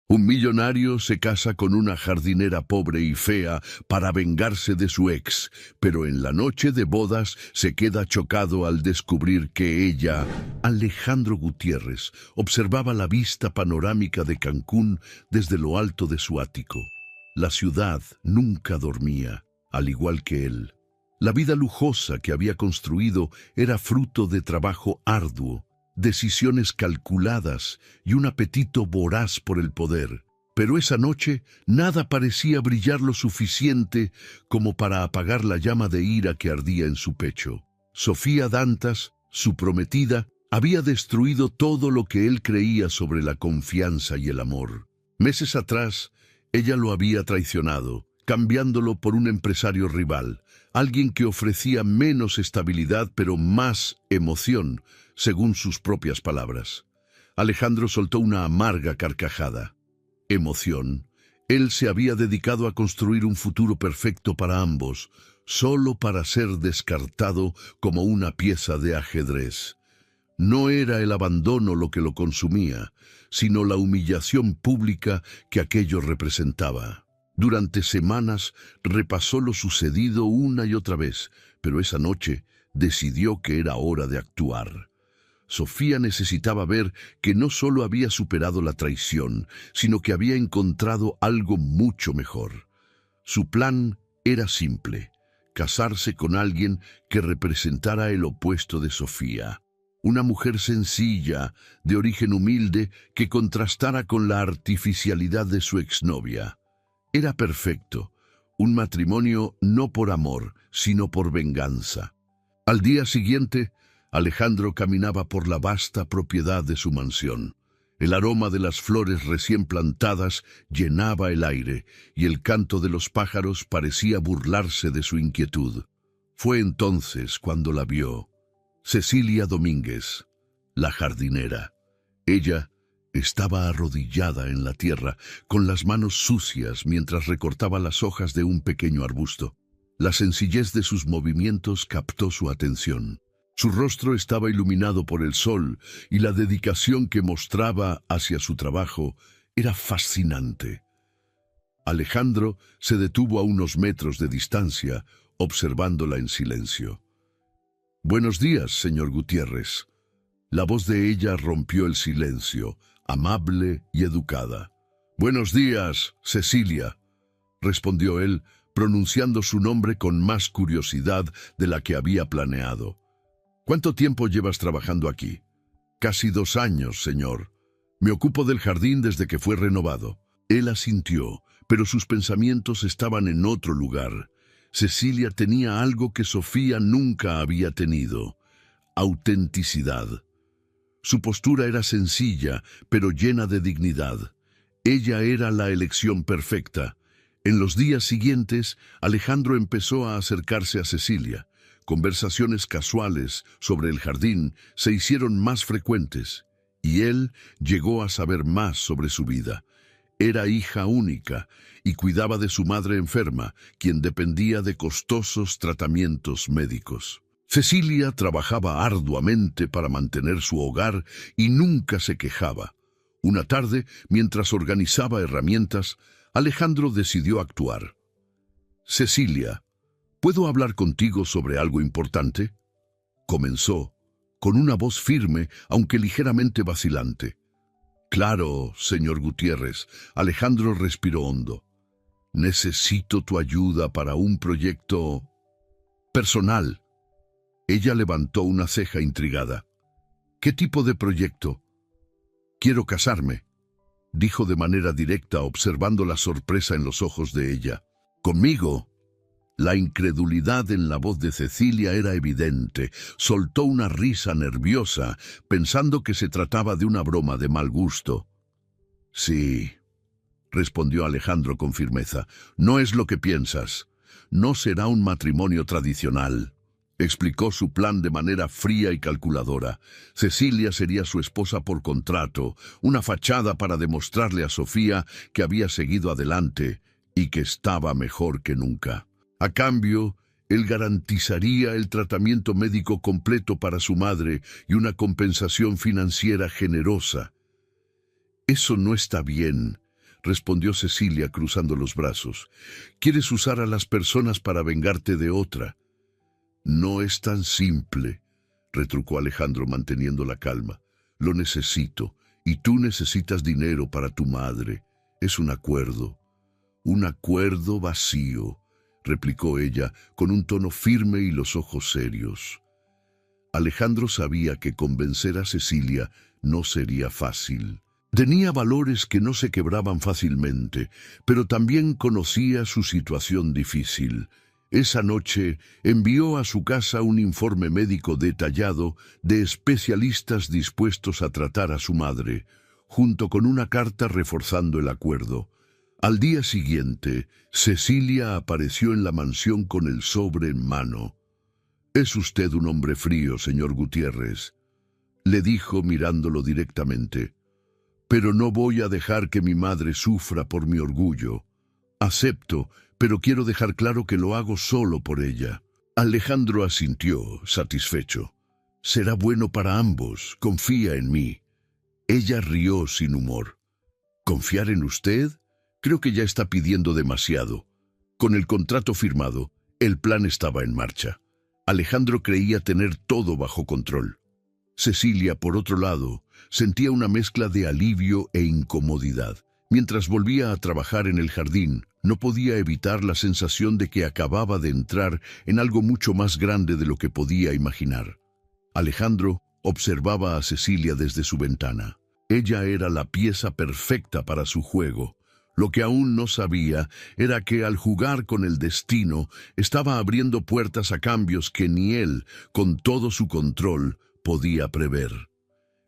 Un millonario se casa con una jardinera pobre y fea para vengarse de su ex, pero en la noche de bodas se queda chocado al descubrir que ella, Alejandro Gutiérrez, observaba la vista panorámica de Cancún desde lo alto de su ático. La ciudad nunca dormía, al igual que él. La vida lujosa que había construido era fruto de trabajo arduo, decisiones calculadas y un apetito voraz por el poder. Pero esa noche nada parecía brillar lo suficiente como para apagar la llama de ira que ardía en su pecho. Sofía Dantas, su prometida, había destruido todo lo que él creía sobre la confianza y el amor. Meses atrás, ella lo había traicionado, cambiándolo por un empresario rival, alguien que ofrecía menos estabilidad pero más emoción, según sus propias palabras. Alejandro soltó una amarga carcajada. Emoción. Él se había dedicado a construir un futuro perfecto para ambos, solo para ser descartado como una pieza de ajedrez. No era el abandono lo que lo consumía, sino la humillación pública que aquello representaba. Durante semanas repasó lo sucedido una y otra vez, pero esa noche decidió que era hora de actuar. Sofía necesitaba ver que no solo había superado la traición, sino que había encontrado algo mucho mejor. Su plan era simple: casarse con alguien que representara el opuesto de Sofía. Una mujer sencilla, de origen humilde, que contrastara con la artificialidad de su exnovia. Era perfecto, un matrimonio no por amor, sino por venganza. Al día siguiente, Alejandro caminaba por la vasta propiedad de su mansión. El aroma de las flores recién plantadas llenaba el aire, y el canto de los pájaros parecía burlarse de su inquietud. Fue entonces cuando la vio. Cecilia Domínguez, la jardinera. Ella estaba arrodillada en la tierra, con las manos sucias mientras recortaba las hojas de un pequeño arbusto. La sencillez de sus movimientos captó su atención. Su rostro estaba iluminado por el sol y la dedicación que mostraba hacia su trabajo era fascinante. Alejandro se detuvo a unos metros de distancia, observándola en silencio. «Buenos días, señor Gutiérrez». La voz de ella rompió el silencio, amable y educada. «Buenos días, Cecilia», respondió él, pronunciando su nombre con más curiosidad de la que había planeado. «¿Cuánto tiempo llevas trabajando aquí?» «Casi 2 años, señor. Me ocupo del jardín desde que fue renovado». Él asintió, pero sus pensamientos estaban en otro lugar. Cecilia tenía algo que Sofía nunca había tenido: autenticidad. Su postura era sencilla, pero llena de dignidad. Ella era la elección perfecta. En los días siguientes, Alejandro empezó a acercarse a Cecilia. Conversaciones casuales sobre el jardín se hicieron más frecuentes, y él llegó a saber más sobre su vida. Era hija única y cuidaba de su madre enferma, quien dependía de costosos tratamientos médicos. Cecilia trabajaba arduamente para mantener su hogar y nunca se quejaba. Una tarde, mientras organizaba herramientas, Alejandro decidió actuar. «Cecilia, ¿puedo hablar contigo sobre algo importante?», comenzó, con una voz firme, aunque ligeramente vacilante. «Claro, señor Gutiérrez». Alejandro respiró hondo. «Necesito tu ayuda para un proyecto personal». Ella levantó una ceja intrigada. «¿Qué tipo de proyecto?». «Quiero casarme», dijo de manera directa, observando la sorpresa en los ojos de ella. «¿Conmigo?». La incredulidad en la voz de Cecilia era evidente. Soltó una risa nerviosa, pensando que se trataba de una broma de mal gusto. «Sí», respondió Alejandro con firmeza. «No es lo que piensas. No será un matrimonio tradicional». Explicó su plan de manera fría y calculadora. Cecilia sería su esposa por contrato, una fachada para demostrarle a Sofía que había seguido adelante y que estaba mejor que nunca. A cambio, él garantizaría el tratamiento médico completo para su madre y una compensación financiera generosa. «Eso no está bien», respondió Cecilia cruzando los brazos. Quieres usar a las personas para vengarte de otra. No es tan simple, retrucó Alejandro manteniendo la calma. Lo necesito, y tú necesitas dinero para tu madre. Es un acuerdo. Un acuerdo vacío, replicó ella con un tono firme y los ojos serios. Alejandro sabía que convencer a Cecilia no sería fácil. Tenía valores que no se quebraban fácilmente, pero también conocía su situación difícil. Esa noche envió a su casa un informe médico detallado de especialistas dispuestos a tratar a su madre, junto con una carta reforzando el acuerdo. Al día siguiente, Cecilia apareció en la mansión con el sobre en mano. «Es usted un hombre frío, señor Gutiérrez», le dijo mirándolo directamente. «Pero no voy a dejar que mi madre sufra por mi orgullo. Acepto, pero quiero dejar claro que lo hago solo por ella». Alejandro asintió, satisfecho. «Será bueno para ambos, confía en mí». Ella rió sin humor. «¿Confiar en usted? Creo que ya está pidiendo demasiado». Con el contrato firmado, el plan estaba en marcha. Alejandro creía tener todo bajo control. Cecilia, por otro lado, sentía una mezcla de alivio e incomodidad. Mientras volvía a trabajar en el jardín, no podía evitar la sensación de que acababa de entrar en algo mucho más grande de lo que podía imaginar. Alejandro observaba a Cecilia desde su ventana. Ella era la pieza perfecta para su juego. Lo que aún no sabía era que al jugar con el destino estaba abriendo puertas a cambios que ni él, con todo su control, podía prever.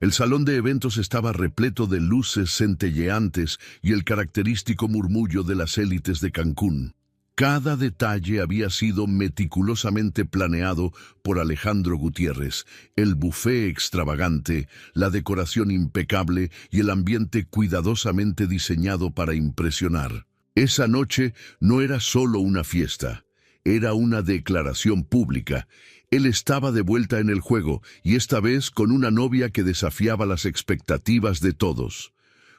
El salón de eventos estaba repleto de luces centelleantes y el característico murmullo de las élites de Cancún. Cada detalle había sido meticulosamente planeado por Alejandro Gutiérrez: el buffet extravagante, la decoración impecable y el ambiente cuidadosamente diseñado para impresionar. Esa noche no era solo una fiesta, era una declaración pública. Él estaba de vuelta en el juego, y esta vez con una novia que desafiaba las expectativas de todos.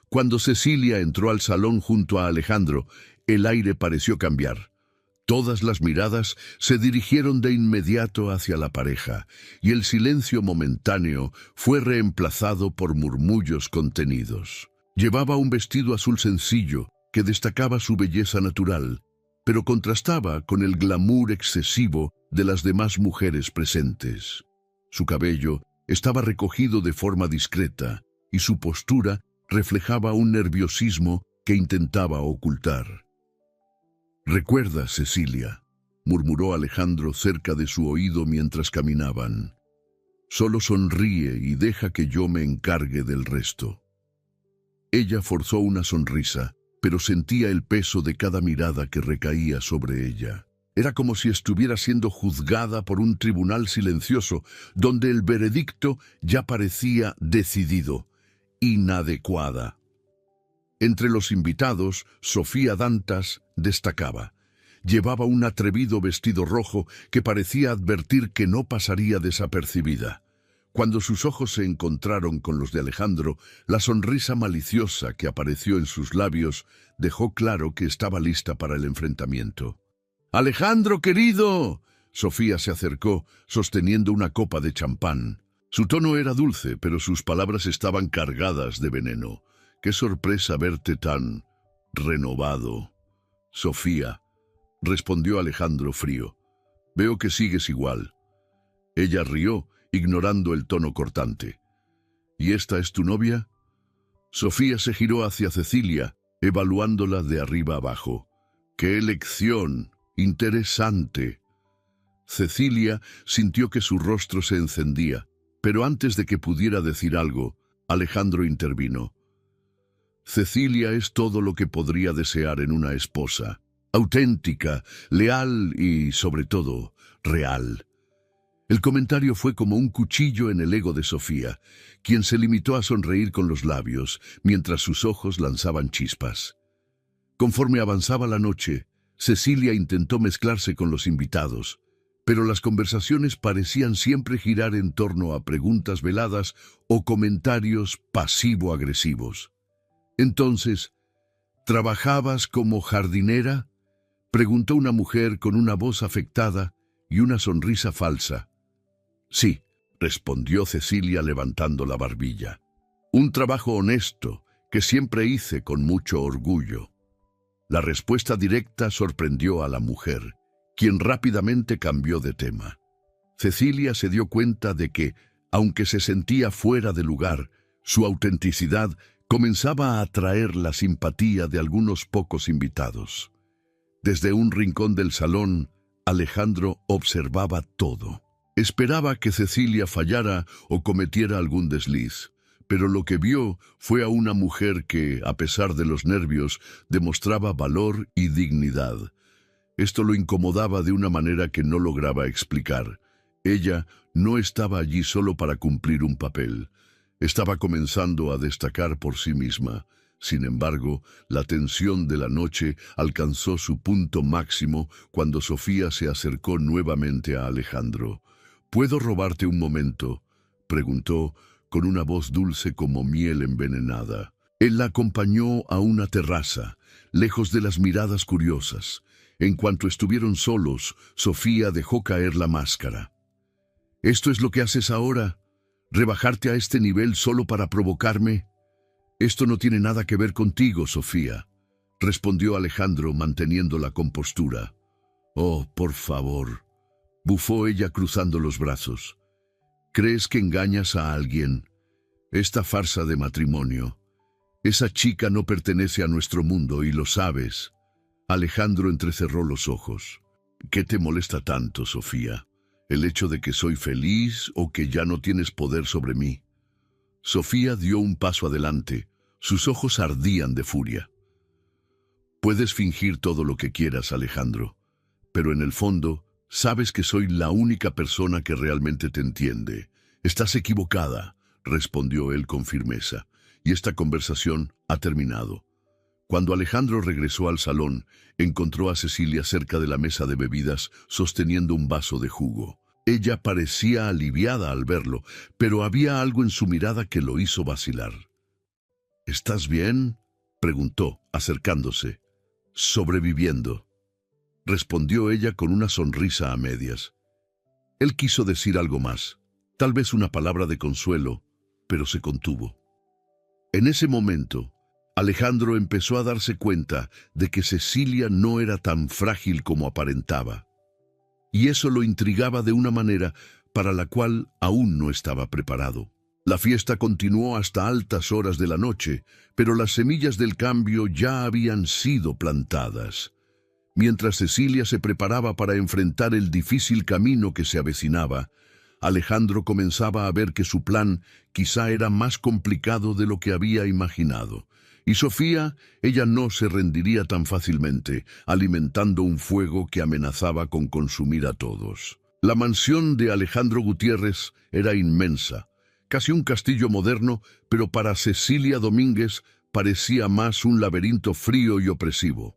Cuando Cecilia entró al salón junto a Alejandro, el aire pareció cambiar. Todas las miradas se dirigieron de inmediato hacia la pareja, y el silencio momentáneo fue reemplazado por murmullos contenidos. Llevaba un vestido azul sencillo que destacaba su belleza natural, pero contrastaba con el glamour excesivo de las demás mujeres presentes. Su cabello estaba recogido de forma discreta, y su postura reflejaba un nerviosismo que intentaba ocultar. «Recuerda, Cecilia», murmuró Alejandro cerca de su oído mientras caminaban. «Solo sonríe y deja que yo me encargue del resto». Ella forzó una sonrisa, pero sentía el peso de cada mirada que recaía sobre ella. Era como si estuviera siendo juzgada por un tribunal silencioso, donde el veredicto ya parecía decidido: inadecuada. Entre los invitados, Sofía Dantas destacaba. Llevaba un atrevido vestido rojo que parecía advertir que no pasaría desapercibida. Cuando sus ojos se encontraron con los de Alejandro, la sonrisa maliciosa que apareció en sus labios dejó claro que estaba lista para el enfrentamiento. «¡Alejandro, querido!», Sofía se acercó, sosteniendo una copa de champán. Su tono era dulce, pero sus palabras estaban cargadas de veneno. «Qué sorpresa verte tan renovado». «Sofía», respondió Alejandro frío, «veo que sigues igual». Ella rió, ignorando el tono cortante. «¿Y esta es tu novia?». Sofía se giró hacia Cecilia, evaluándola de arriba abajo. «¡Qué elección! Interesante». Cecilia sintió que su rostro se encendía, pero antes de que pudiera decir algo, Alejandro intervino. «Cecilia es todo lo que podría desear en una esposa. Auténtica, leal y, sobre todo, real». El comentario fue como un cuchillo en el ego de Sofía, quien se limitó a sonreír con los labios, mientras sus ojos lanzaban chispas. Conforme avanzaba la noche, Cecilia intentó mezclarse con los invitados, pero las conversaciones parecían siempre girar en torno a preguntas veladas o comentarios pasivo-agresivos. Entonces, ¿Trabajabas como jardinera?, preguntó una mujer con una voz afectada y una sonrisa falsa. Sí, respondió Cecilia levantando la barbilla. Un trabajo honesto que siempre hice con mucho orgullo. La respuesta directa sorprendió a la mujer, quien rápidamente cambió de tema. Cecilia se dio cuenta de que, aunque se sentía fuera de lugar, su autenticidad comenzaba a atraer la simpatía de algunos pocos invitados. Desde un rincón del salón, Alejandro observaba todo. Esperaba que Cecilia fallara o cometiera algún desliz, pero lo que vio fue a una mujer que, a pesar de los nervios, demostraba valor y dignidad. Esto lo incomodaba de una manera que no lograba explicar. Ella no estaba allí solo para cumplir un papel. Estaba comenzando a destacar por sí misma. Sin embargo, la tensión de la noche alcanzó su punto máximo cuando Sofía se acercó nuevamente a Alejandro. ¿Puedo robarte un momento?, preguntó con una voz dulce como miel envenenada. Él la acompañó a una terraza, lejos de las miradas curiosas. En cuanto estuvieron solos, Sofía dejó caer la máscara. ¿Esto es lo que haces ahora? ¿Rebajarte a este nivel solo para provocarme? Esto no tiene nada que ver contigo, Sofía, respondió Alejandro manteniendo la compostura. Oh, por favor, bufó ella cruzando los brazos. ¿Crees que engañas a alguien? Esta farsa de matrimonio. Esa chica no pertenece a nuestro mundo y lo sabes. Alejandro entrecerró los ojos. ¿Qué te molesta tanto, Sofía? ¿El hecho de que soy feliz o que ya no tienes poder sobre mí? Sofía dio un paso adelante. Sus ojos ardían de furia. Puedes fingir todo lo que quieras, Alejandro, pero en el fondo sabes que soy la única persona que realmente te entiende. Estás equivocada, respondió él con firmeza, y esta conversación ha terminado. Cuando Alejandro regresó al salón, encontró a Cecilia cerca de la mesa de bebidas, sosteniendo un vaso de jugo. Ella parecía aliviada al verlo, pero había algo en su mirada que lo hizo vacilar. ¿Estás bien?, preguntó, acercándose. Sobreviviendo, respondió ella con una sonrisa a medias. Él quiso decir algo más, tal vez una palabra de consuelo, pero se contuvo. En ese momento, Alejandro empezó a darse cuenta de que Cecilia no era tan frágil como aparentaba, y eso lo intrigaba de una manera para la cual aún no estaba preparado. La fiesta continuó hasta altas horas de la noche, pero las semillas del cambio ya habían sido plantadas. Mientras Cecilia se preparaba para enfrentar el difícil camino que se avecinaba, Alejandro comenzaba a ver que su plan quizá era más complicado de lo que había imaginado. Y Sofía, ella no se rendiría tan fácilmente, alimentando un fuego que amenazaba con consumir a todos. La mansión de Alejandro Gutiérrez era inmensa, casi un castillo moderno, pero para Cecilia Domínguez parecía más un laberinto frío y opresivo.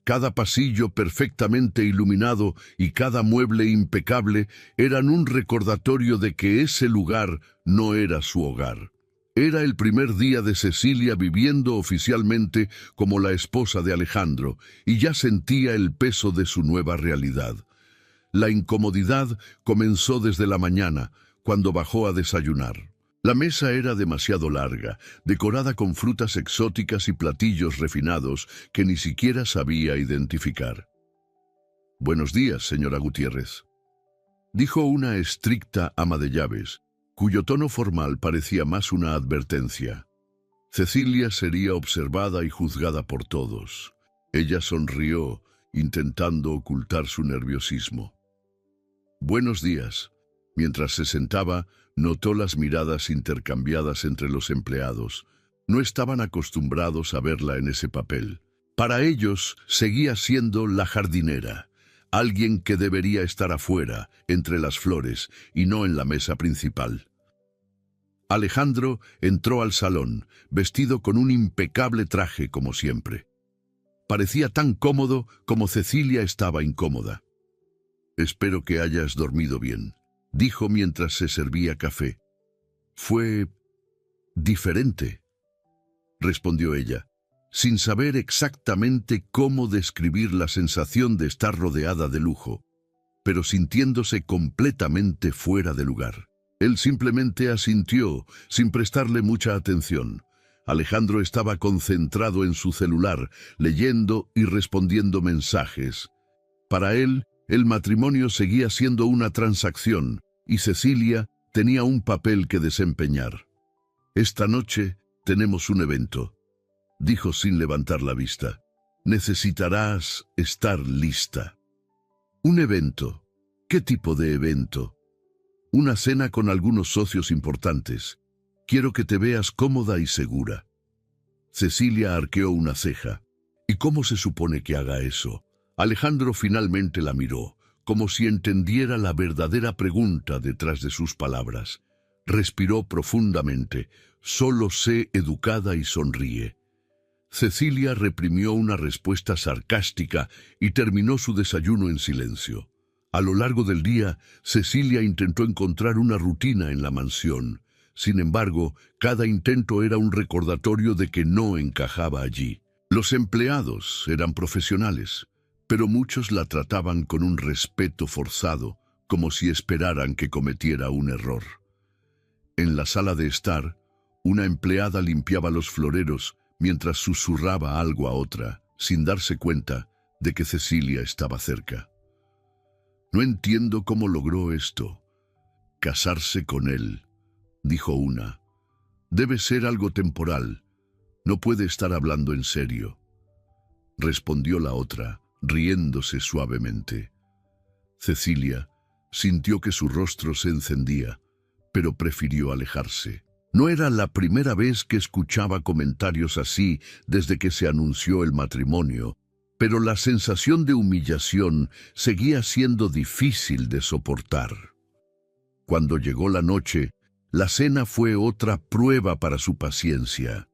Cada pasillo perfectamente iluminado y cada mueble impecable eran un recordatorio de que ese lugar no era su hogar. Era el primer día de Cecilia viviendo oficialmente como la esposa de Alejandro, y ya sentía el peso de su nueva realidad. La incomodidad comenzó desde la mañana, cuando bajó a desayunar. La mesa era demasiado larga, decorada con frutas exóticas y platillos refinados que ni siquiera sabía identificar. «Buenos días, señora Gutiérrez», dijo una estricta ama de llaves, cuyo tono formal parecía más una advertencia. Cecilia sería observada y juzgada por todos. Ella sonrió, intentando ocultar su nerviosismo. «Buenos días». Mientras se sentaba, notó las miradas intercambiadas entre los empleados. No estaban acostumbrados a verla en ese papel. Para ellos, seguía siendo la jardinera, alguien que debería estar afuera, entre las flores, y no en la mesa principal. Alejandro entró al salón, vestido con un impecable traje como siempre. Parecía tan cómodo como Cecilia estaba incómoda. «Espero que hayas dormido bien», dijo mientras se servía café. «Fue diferente», respondió ella. sin saber exactamente cómo describir la sensación de estar rodeada de lujo, pero sintiéndose completamente fuera de lugar. Él simplemente asintió, sin prestarle mucha atención. Alejandro estaba concentrado en su celular, leyendo y respondiendo mensajes. Para él, el matrimonio seguía siendo una transacción, y Cecilia tenía un papel que desempeñar. «Esta noche tenemos un evento», dijo sin levantar la vista. «Necesitarás estar lista». «¿Un evento? ¿Qué tipo de evento?» «Una cena con algunos socios importantes. Quiero que te veas cómoda y segura». Cecilia arqueó una ceja. «¿Y cómo se supone que haga eso?» Alejandro finalmente la miró, como si entendiera la verdadera pregunta detrás de sus palabras. Respiró profundamente. «Solo sé educada y sonríe». Cecilia reprimió una respuesta sarcástica y terminó su desayuno en silencio. A lo largo del día, Cecilia intentó encontrar una rutina en la mansión. Sin embargo, cada intento era un recordatorio de que no encajaba allí. Los empleados eran profesionales, pero muchos la trataban con un respeto forzado, como si esperaran que cometiera un error. En la sala de estar, una empleada limpiaba los floreros mientras susurraba algo a otra, sin darse cuenta de que Cecilia estaba cerca. «No entiendo cómo logró esto. Casarse con él», dijo una. «Debe ser algo temporal. No puede estar hablando en serio», respondió la otra, riéndose suavemente. Cecilia sintió que su rostro se encendía, pero prefirió alejarse. No era la primera vez que escuchaba comentarios así desde que se anunció el matrimonio, pero la sensación de humillación seguía siendo difícil de soportar. Cuando llegó la noche, la cena fue otra prueba para su paciencia.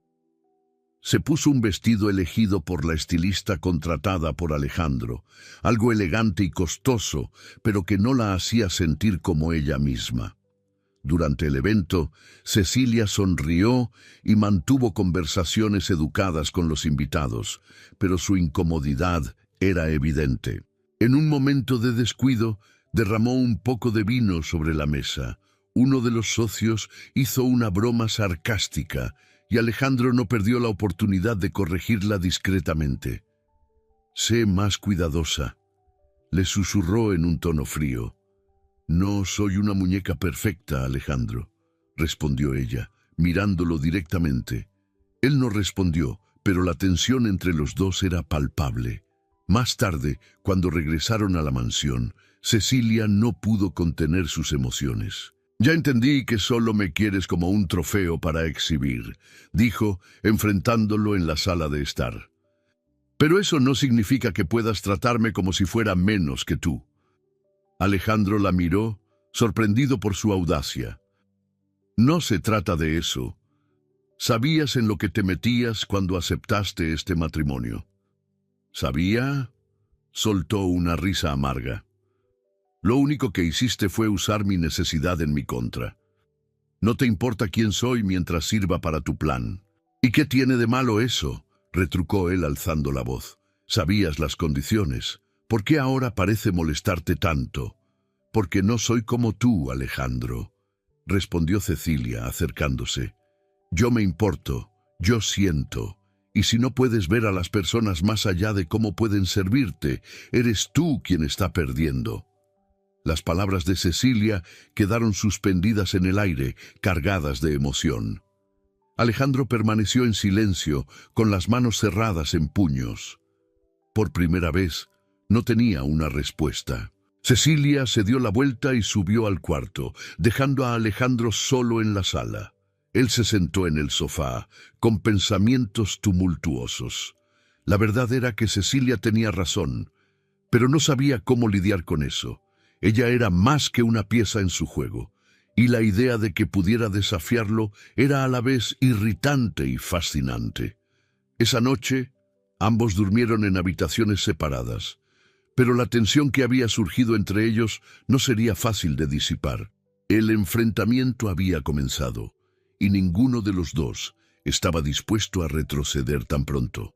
Se puso un vestido elegido por la estilista contratada por Alejandro, algo elegante y costoso, pero que no la hacía sentir como ella misma. Durante el evento, Cecilia sonrió y mantuvo conversaciones educadas con los invitados, pero su incomodidad era evidente. En un momento de descuido, derramó un poco de vino sobre la mesa. Uno de los socios hizo una broma sarcástica y Alejandro no perdió la oportunidad de corregirla discretamente. «Sé más cuidadosa», le susurró en un tono frío. «No soy una muñeca perfecta, Alejandro», respondió ella, mirándolo directamente. Él no respondió, pero la tensión entre los dos era palpable. Más tarde, cuando regresaron a la mansión, Cecilia no pudo contener sus emociones. «Ya entendí que solo me quieres como un trofeo para exhibir», dijo, enfrentándolo en la sala de estar. «Pero eso no significa que puedas tratarme como si fuera menos que tú». Alejandro la miró, sorprendido por su audacia. «No se trata de eso. Sabías en lo que te metías cuando aceptaste este matrimonio». «¿Sabía?», soltó una risa amarga. «Lo único que hiciste fue usar mi necesidad en mi contra. No te importa quién soy mientras sirva para tu plan». «¿Y qué tiene de malo eso?», retrucó él alzando la voz. «Sabías las condiciones. ¿Por qué ahora parece molestarte tanto?» «Porque no soy como tú, Alejandro», respondió Cecilia, acercándose. «Yo me importo, yo siento, y si no puedes ver a las personas más allá de cómo pueden servirte, eres tú quien está perdiendo». Las palabras de Cecilia quedaron suspendidas en el aire, cargadas de emoción. Alejandro permaneció en silencio, con las manos cerradas en puños. Por primera vez, no tenía una respuesta. Cecilia se dio la vuelta y subió al cuarto, dejando a Alejandro solo en la sala. Él se sentó en el sofá, con pensamientos tumultuosos. La verdad era que Cecilia tenía razón, pero no sabía cómo lidiar con eso. Ella era más que una pieza en su juego, y la idea de que pudiera desafiarlo era a la vez irritante y fascinante. Esa noche, ambos durmieron en habitaciones separadas, pero la tensión que había surgido entre ellos no sería fácil de disipar. El enfrentamiento había comenzado, y ninguno de los dos estaba dispuesto a retroceder tan pronto.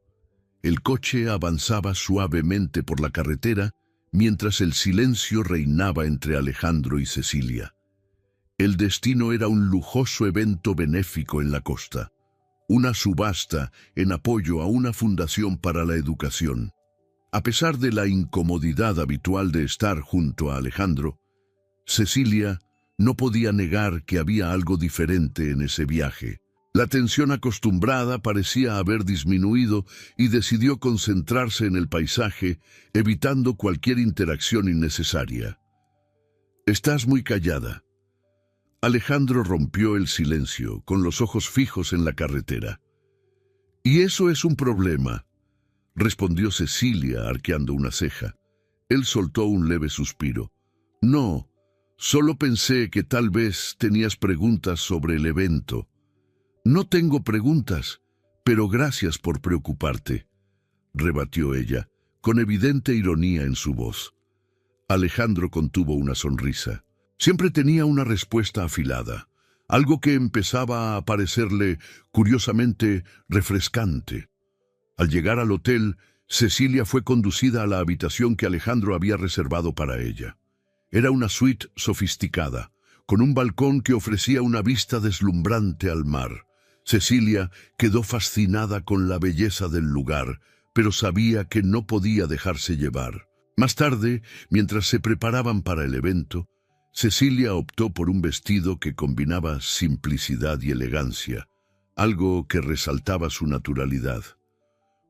El coche avanzaba suavemente por la carretera mientras el silencio reinaba entre Alejandro y Cecilia. El destino era un lujoso evento benéfico en la costa, una subasta en apoyo a una fundación para la educación. A pesar de la incomodidad habitual de estar junto a Alejandro, Cecilia no podía negar que había algo diferente en ese viaje. La tensión acostumbrada parecía haber disminuido y decidió concentrarse en el paisaje, evitando cualquier interacción innecesaria. «Estás muy callada». Alejandro rompió el silencio, con los ojos fijos en la carretera. «Y eso es un problema», respondió Cecilia, arqueando una ceja. Él soltó un leve suspiro. «No, solo pensé que tal vez tenías preguntas sobre el evento». «No tengo preguntas, pero gracias por preocuparte», rebatió ella, con evidente ironía en su voz. Alejandro contuvo una sonrisa. Siempre tenía una respuesta afilada, algo que empezaba a parecerle curiosamente refrescante. Al llegar al hotel, Cecilia fue conducida a la habitación que Alejandro había reservado para ella. Era una suite sofisticada, con un balcón que ofrecía una vista deslumbrante al mar. Cecilia quedó fascinada con la belleza del lugar, pero sabía que no podía dejarse llevar. Más tarde, mientras se preparaban para el evento, Cecilia optó por un vestido que combinaba simplicidad y elegancia, algo que resaltaba su naturalidad.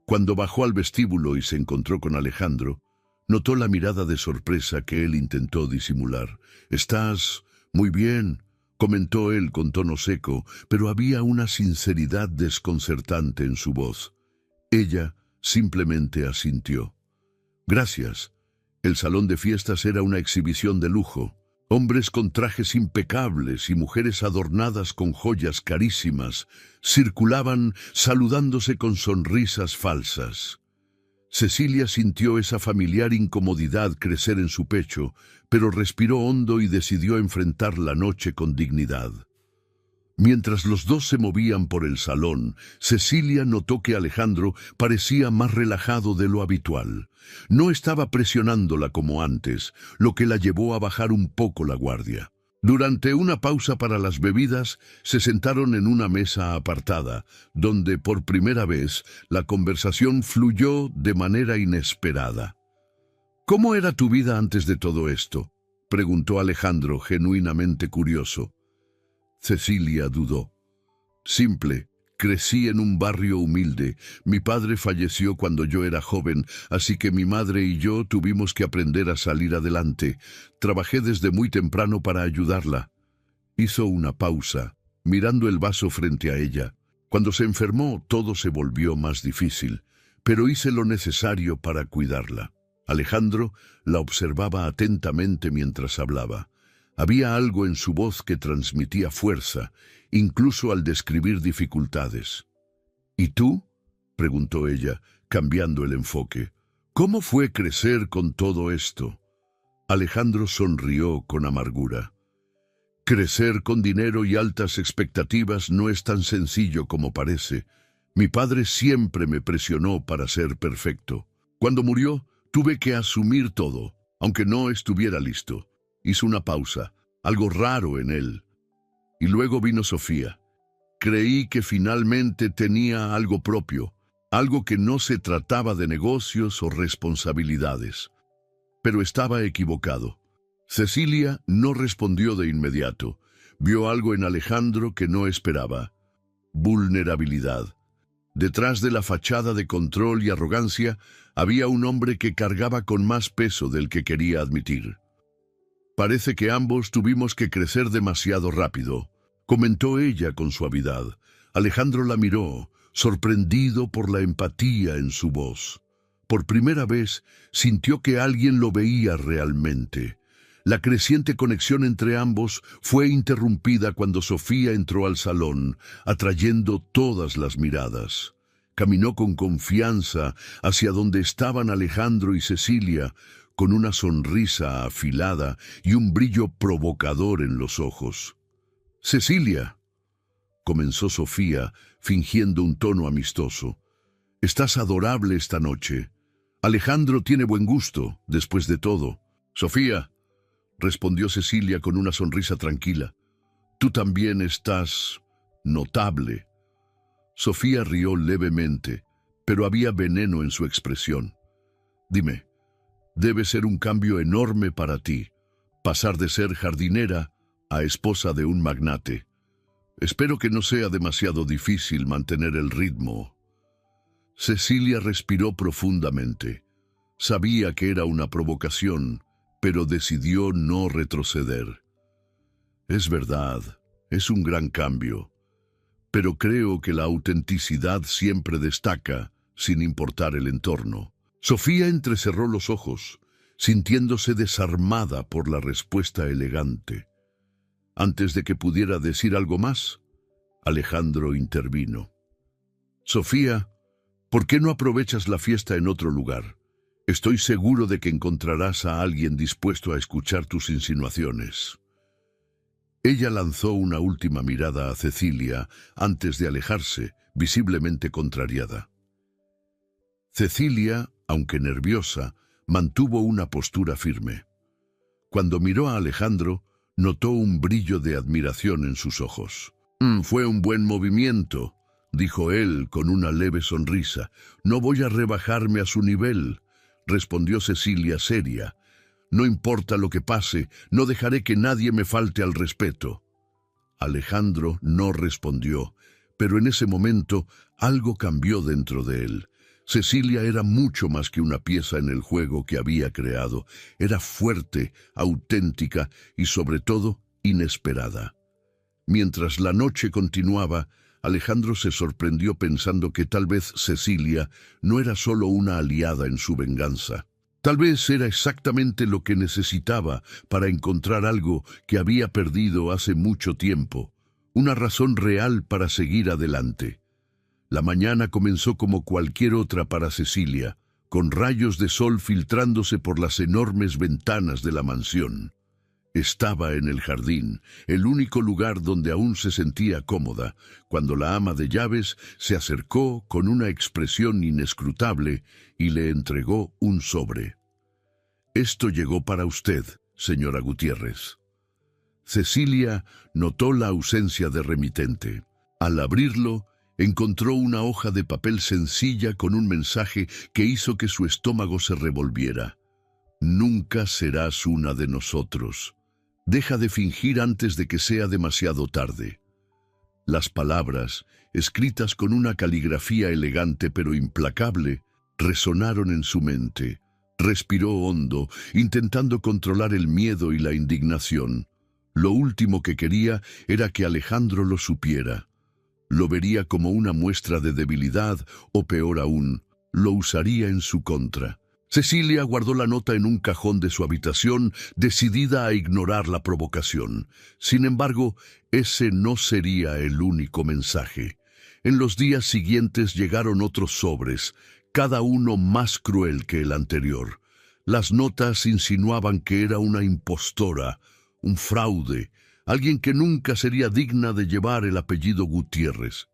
Cuando bajó al vestíbulo y se encontró con Alejandro, notó la mirada de sorpresa que él intentó disimular. «Estás muy bien», comentó él con tono seco, pero había una sinceridad desconcertante en su voz. Ella simplemente asintió. «Gracias». El salón de fiestas era una exhibición de lujo. Hombres con trajes impecables y mujeres adornadas con joyas carísimas circulaban saludándose con sonrisas falsas. Cecilia sintió esa familiar incomodidad crecer en su pecho, pero respiró hondo y decidió enfrentar la noche con dignidad. Mientras los dos se movían por el salón, Cecilia notó que Alejandro parecía más relajado de lo habitual. No estaba presionándola como antes, lo que la llevó a bajar un poco la guardia. Durante una pausa para las bebidas, se sentaron en una mesa apartada, donde por primera vez la conversación fluyó de manera inesperada. «¿Cómo era tu vida antes de todo esto?», preguntó Alejandro, genuinamente curioso. Cecilia dudó. «Simple. Crecí en un barrio humilde. Mi padre falleció cuando yo era joven, así que mi madre y yo tuvimos que aprender a salir adelante. Trabajé desde muy temprano para ayudarla». Hizo una pausa, mirando el vaso frente a ella. «Cuando se enfermó, todo se volvió más difícil, pero hice lo necesario para cuidarla». Alejandro la observaba atentamente mientras hablaba. Había algo en su voz que transmitía fuerza, incluso al describir dificultades. «¿Y tú?», preguntó ella, cambiando el enfoque. «¿Cómo fue crecer con todo esto?». Alejandro sonrió con amargura. «Crecer con dinero y altas expectativas no es tan sencillo como parece. Mi padre siempre me presionó para ser perfecto. Cuando murió, tuve que asumir todo, aunque no estuviera listo». Hizo una pausa, algo raro en él. «Y luego vino Sofía. Creí que finalmente tenía algo propio, algo que no se trataba de negocios o responsabilidades. Pero estaba equivocado». Cecilia no respondió de inmediato. Vio algo en Alejandro que no esperaba. Vulnerabilidad. Detrás de la fachada de control y arrogancia había un hombre que cargaba con más peso del que quería admitir. «Parece que ambos tuvimos que crecer demasiado rápido», comentó ella con suavidad. Alejandro la miró, sorprendido por la empatía en su voz. Por primera vez sintió que alguien lo veía realmente. La creciente conexión entre ambos fue interrumpida cuando Sofía entró al salón, atrayendo todas las miradas. Caminó con confianza hacia donde estaban Alejandro y Cecilia, con una sonrisa afilada y un brillo provocador en los ojos. «Cecilia», comenzó Sofía, fingiendo un tono amistoso. Estás adorable esta noche. Alejandro tiene buen gusto, después de todo. Sofía, respondió Cecilia con una sonrisa tranquila, tú también estás notable. Sofía rió levemente, pero había veneno en su expresión. Dime, debe ser un cambio enorme para ti, pasar de ser jardinera a esposa de un magnate. Espero que no sea demasiado difícil mantener el ritmo. Cecilia respiró profundamente. Sabía que era una provocación, pero decidió no retroceder. Es verdad, es un gran cambio, pero creo que la autenticidad siempre destaca, sin importar el entorno. Sofía entrecerró los ojos, sintiéndose desarmada por la respuesta elegante. Antes de que pudiera decir algo más, Alejandro intervino. Sofía, ¿por qué no aprovechas la fiesta en otro lugar? Estoy seguro de que encontrarás a alguien dispuesto a escuchar tus insinuaciones. Ella lanzó una última mirada a Cecilia antes de alejarse, visiblemente contrariada. Cecilia, aunque nerviosa, mantuvo una postura firme. Cuando miró a Alejandro, notó un brillo de admiración en sus ojos. Fue un buen movimiento, dijo él con una leve sonrisa. No voy a rebajarme a su nivel, respondió Cecilia seria. No importa lo que pase, no dejaré que nadie me falte al respeto. Alejandro no respondió, pero en ese momento algo cambió dentro de él. Cecilia era mucho más que una pieza en el juego que había creado. Era fuerte, auténtica y sobre todo inesperada. Mientras la noche continuaba, Alejandro se sorprendió pensando que tal vez Cecilia no era solo una aliada en su venganza. Tal vez era exactamente lo que necesitaba para encontrar algo que había perdido hace mucho tiempo, una razón real para seguir adelante. La mañana comenzó como cualquier otra para Cecilia, con rayos de sol filtrándose por las enormes ventanas de la mansión. Estaba en el jardín, el único lugar donde aún se sentía cómoda, cuando la ama de llaves se acercó con una expresión inescrutable y le entregó un sobre. «Esto llegó para usted, señora Gutiérrez». Cecilia notó la ausencia de remitente. Al abrirlo, encontró una hoja de papel sencilla con un mensaje que hizo que su estómago se revolviera. «Nunca serás una de nosotros. Deja de fingir antes de que sea demasiado tarde». Las palabras, escritas con una caligrafía elegante pero implacable, resonaron en su mente. Respiró hondo, intentando controlar el miedo y la indignación. Lo último que quería era que Alejandro lo supiera. Lo vería como una muestra de debilidad o, peor aún, lo usaría en su contra. Cecilia guardó la nota en un cajón de su habitación, decidida a ignorar la provocación. Sin embargo, ese no sería el único mensaje. En los días siguientes llegaron otros sobres, cada uno más cruel que el anterior. Las notas insinuaban que era una impostora, un fraude, alguien que nunca sería digna de llevar el apellido Gutiérrez.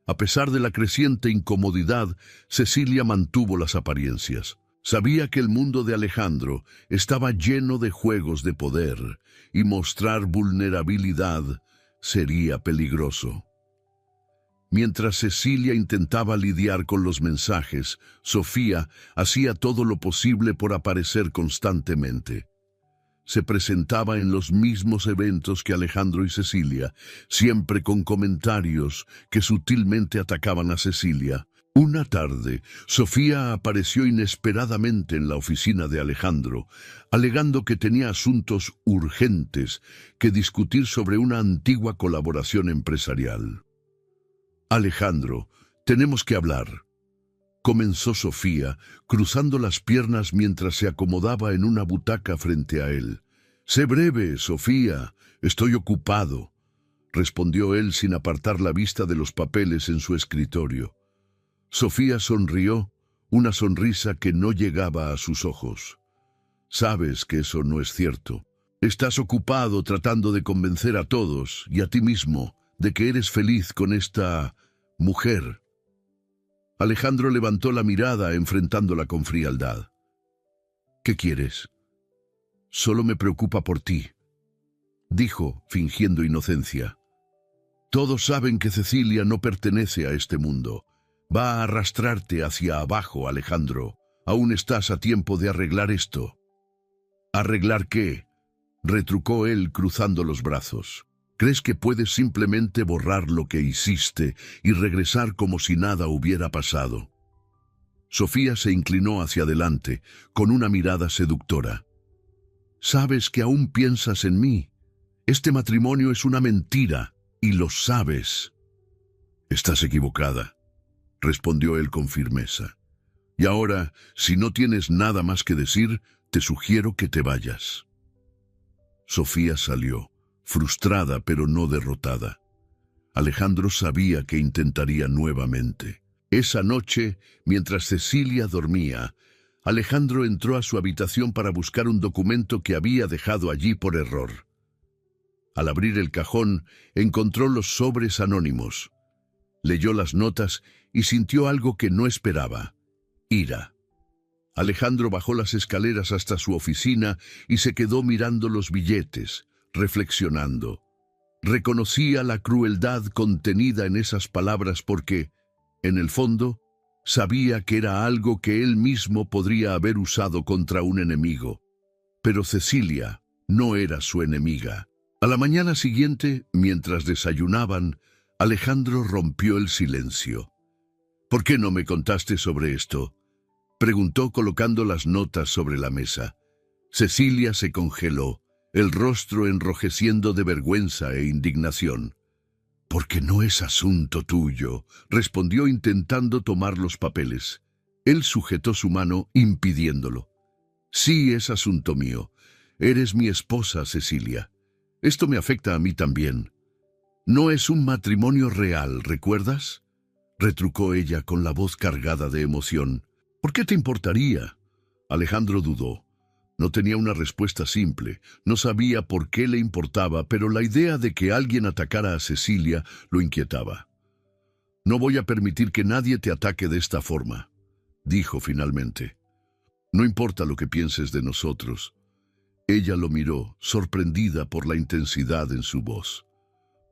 A pesar de la creciente incomodidad, Cecilia mantuvo las apariencias. Sabía que el mundo de Alejandro estaba lleno de juegos de poder, y mostrar vulnerabilidad sería peligroso. Mientras Cecilia intentaba lidiar con los mensajes, Sofía hacía todo lo posible por aparecer constantemente. Se presentaba en los mismos eventos que Alejandro y Cecilia, siempre con comentarios que sutilmente atacaban a Cecilia. Una tarde, Sofía apareció inesperadamente en la oficina de Alejandro, alegando que tenía asuntos urgentes que discutir sobre una antigua colaboración empresarial. «Alejandro, tenemos que hablar», comenzó Sofía, cruzando las piernas mientras se acomodaba en una butaca frente a él. «Sé breve, Sofía, estoy ocupado», respondió él sin apartar la vista de los papeles en su escritorio. Sofía sonrió, una sonrisa que no llegaba a sus ojos. «Sabes que eso no es cierto. Estás ocupado tratando de convencer a todos y a ti mismo de que eres feliz con esta mujer». Alejandro levantó la mirada enfrentándola con frialdad. ¿Qué quieres? Solo me preocupa por ti, dijo, fingiendo inocencia. Todos saben que Cecilia no pertenece a este mundo. Va a arrastrarte hacia abajo, Alejandro. Aún estás a tiempo de arreglar esto. ¿Arreglar qué? Retrucó él cruzando los brazos. ¿Crees que puedes simplemente borrar lo que hiciste y regresar como si nada hubiera pasado? Sofía se inclinó hacia adelante, con una mirada seductora. Sabes que aún piensas en mí. Este matrimonio es una mentira, y lo sabes. Estás equivocada, respondió él con firmeza. Y ahora, si no tienes nada más que decir, te sugiero que te vayas. Sofía salió, frustrada pero no derrotada. Alejandro sabía que intentaría nuevamente. Esa noche, mientras Cecilia dormía, Alejandro entró a su habitación para buscar un documento que había dejado allí por error. Al abrir el cajón, encontró los sobres anónimos. Leyó las notas y sintió algo que no esperaba: ira. Alejandro bajó las escaleras hasta su oficina y se quedó mirando los billetes, reflexionando. Reconocía la crueldad contenida en esas palabras porque, en el fondo, sabía que era algo que él mismo podría haber usado contra un enemigo. Pero Cecilia no era su enemiga. A la mañana siguiente, mientras desayunaban, Alejandro rompió el silencio. «¿Por qué no me contaste sobre esto?», preguntó colocando las notas sobre la mesa. Cecilia se congeló, el rostro enrojeciendo de vergüenza e indignación. «Porque no es asunto tuyo», respondió intentando tomar los papeles. Él sujetó su mano, impidiéndolo. «Sí, es asunto mío. Eres mi esposa, Cecilia. Esto me afecta a mí también. No es un matrimonio real, ¿recuerdas?», retrucó ella con la voz cargada de emoción. «¿Por qué te importaría?». Alejandro dudó. No tenía una respuesta simple, no sabía por qué le importaba, pero la idea de que alguien atacara a Cecilia lo inquietaba. «No voy a permitir que nadie te ataque de esta forma», dijo finalmente. «No importa lo que pienses de nosotros». Ella lo miró, sorprendida por la intensidad en su voz.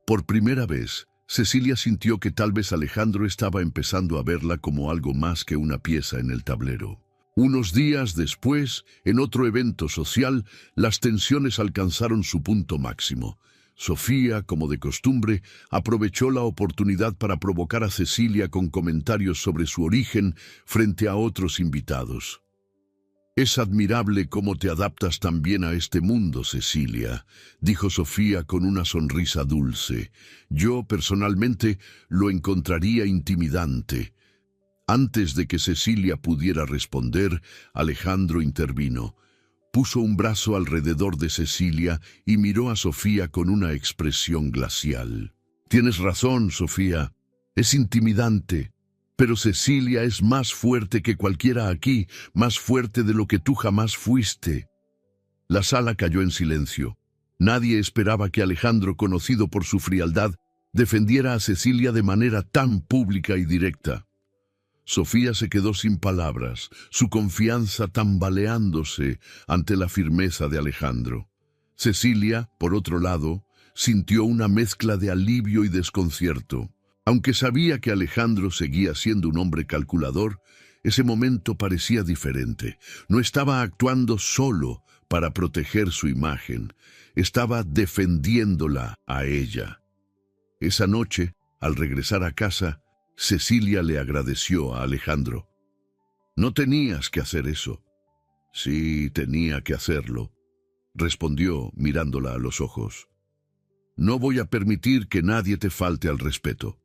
Por primera vez, Cecilia sintió que tal vez Alejandro estaba empezando a verla como algo más que una pieza en el tablero. Unos días después, en otro evento social, las tensiones alcanzaron su punto máximo. Sofía, como de costumbre, aprovechó la oportunidad para provocar a Cecilia con comentarios sobre su origen frente a otros invitados. «Es admirable cómo te adaptas tan bien a este mundo, Cecilia», dijo Sofía con una sonrisa dulce. «Yo, personalmente, lo encontraría intimidante». Antes de que Cecilia pudiera responder, Alejandro intervino. Puso un brazo alrededor de Cecilia y miró a Sofía con una expresión glacial. «Tienes razón, Sofía. Es intimidante. Pero Cecilia es más fuerte que cualquiera aquí, más fuerte de lo que tú jamás fuiste». La sala cayó en silencio. Nadie esperaba que Alejandro, conocido por su frialdad, defendiera a Cecilia de manera tan pública y directa. Sofía se quedó sin palabras, su confianza tambaleándose ante la firmeza de Alejandro. Cecilia, por otro lado, sintió una mezcla de alivio y desconcierto. Aunque sabía que Alejandro seguía siendo un hombre calculador, ese momento parecía diferente. No estaba actuando solo para proteger su imagen, estaba defendiéndola a ella. Esa noche, al regresar a casa, Cecilia le agradeció a Alejandro. «No tenías que hacer eso». «Sí, tenía que hacerlo», respondió mirándola a los ojos. «No voy a permitir que nadie te falte al respeto».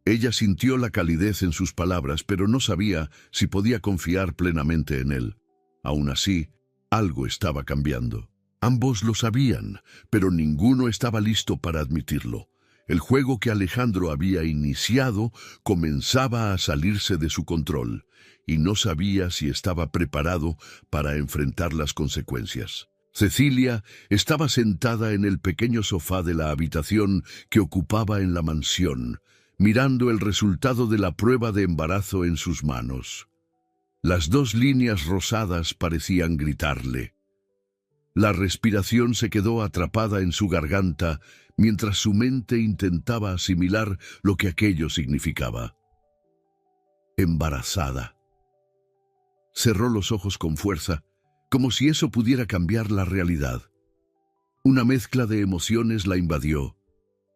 Ella sintió la calidez en sus palabras, pero no sabía si podía confiar plenamente en él. Aún así, algo estaba cambiando. Ambos lo sabían, pero ninguno estaba listo para admitirlo. El juego que Alejandro había iniciado comenzaba a salirse de su control, y no sabía si estaba preparado para enfrentar las consecuencias. Cecilia estaba sentada en el pequeño sofá de la habitación que ocupaba en la mansión, mirando el resultado de la prueba de embarazo en sus manos. Las 2 líneas rosadas parecían gritarle. La respiración se quedó atrapada en su garganta mientras su mente intentaba asimilar lo que aquello significaba. Embarazada. Cerró los ojos con fuerza, como si eso pudiera cambiar la realidad. Una mezcla de emociones la invadió.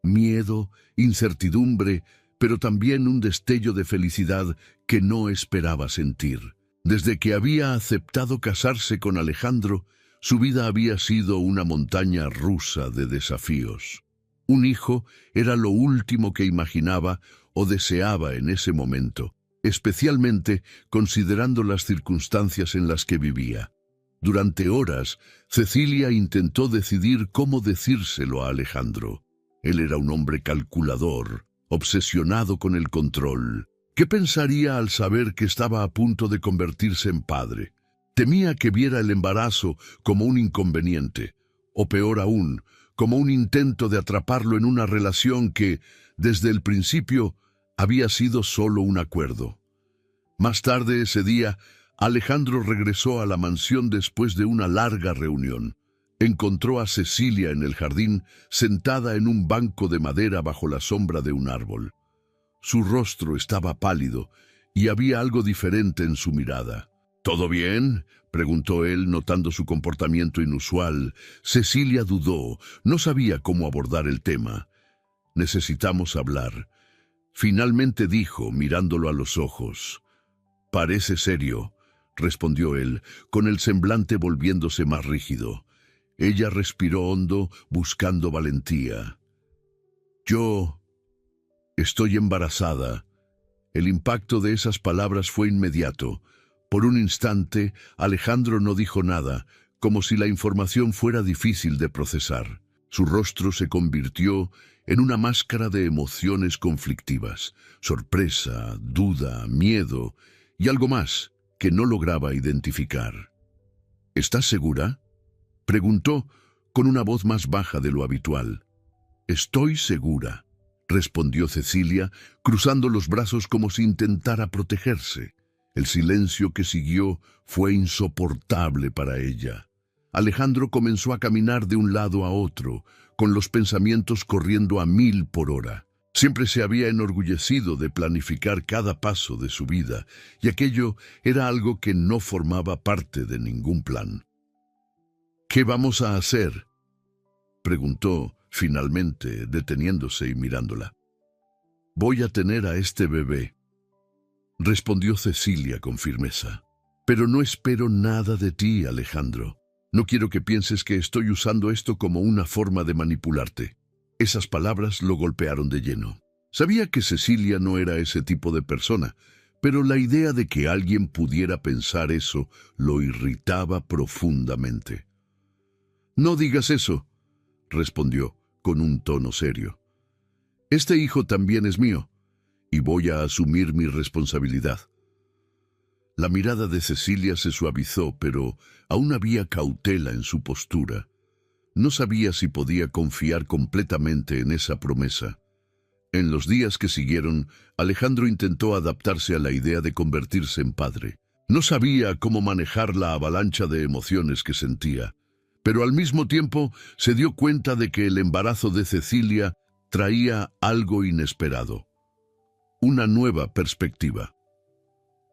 Miedo, incertidumbre, pero también un destello de felicidad que no esperaba sentir. Desde que había aceptado casarse con Alejandro, su vida había sido una montaña rusa de desafíos. Un hijo era lo último que imaginaba o deseaba en ese momento, especialmente considerando las circunstancias en las que vivía. Durante horas, Cecilia intentó decidir cómo decírselo a Alejandro. Él era un hombre calculador, obsesionado con el control. ¿Qué pensaría al saber que estaba a punto de convertirse en padre? Temía que viera el embarazo como un inconveniente, o peor aún, como un intento de atraparlo en una relación que, desde el principio, había sido solo un acuerdo. Más tarde ese día, Alejandro regresó a la mansión después de una larga reunión. Encontró a Cecilia en el jardín, sentada en un banco de madera bajo la sombra de un árbol. Su rostro estaba pálido y había algo diferente en su mirada. ¿Todo bien?, preguntó él, notando su comportamiento inusual. Cecilia dudó, no sabía cómo abordar el tema. «Necesitamos hablar», finalmente dijo, mirándolo a los ojos. «Parece serio», respondió él, con el semblante volviéndose más rígido. Ella respiró hondo, buscando valentía. «Yo estoy embarazada». El impacto de esas palabras fue inmediato. Por un instante, Alejandro no dijo nada, como si la información fuera difícil de procesar. Su rostro se convirtió en una máscara de emociones conflictivas, sorpresa, duda, miedo y algo más que no lograba identificar. «¿Estás segura?», preguntó con una voz más baja de lo habitual. «Estoy segura», respondió Cecilia, cruzando los brazos como si intentara protegerse. El silencio que siguió fue insoportable para ella. Alejandro comenzó a caminar de un lado a otro, con los pensamientos corriendo a 1000 por hora. Siempre se había enorgullecido de planificar cada paso de su vida, y aquello era algo que no formaba parte de ningún plan. «¿Qué vamos a hacer?», preguntó, finalmente, deteniéndose y mirándola. «Voy a tener a este bebé», respondió Cecilia con firmeza. «Pero no espero nada de ti, Alejandro. No quiero que pienses que estoy usando esto como una forma de manipularte». Esas palabras lo golpearon de lleno. Sabía que Cecilia no era ese tipo de persona, pero la idea de que alguien pudiera pensar eso lo irritaba profundamente. «No digas eso», respondió, con un tono serio. «Este hijo también es mío, y voy a asumir mi responsabilidad». La mirada de Cecilia se suavizó, pero aún había cautela en su postura. No sabía si podía confiar completamente en esa promesa. En los días que siguieron, Alejandro intentó adaptarse a la idea de convertirse en padre. No sabía cómo manejar la avalancha de emociones que sentía, pero al mismo tiempo se dio cuenta de que el embarazo de Cecilia traía algo inesperado. Una nueva perspectiva.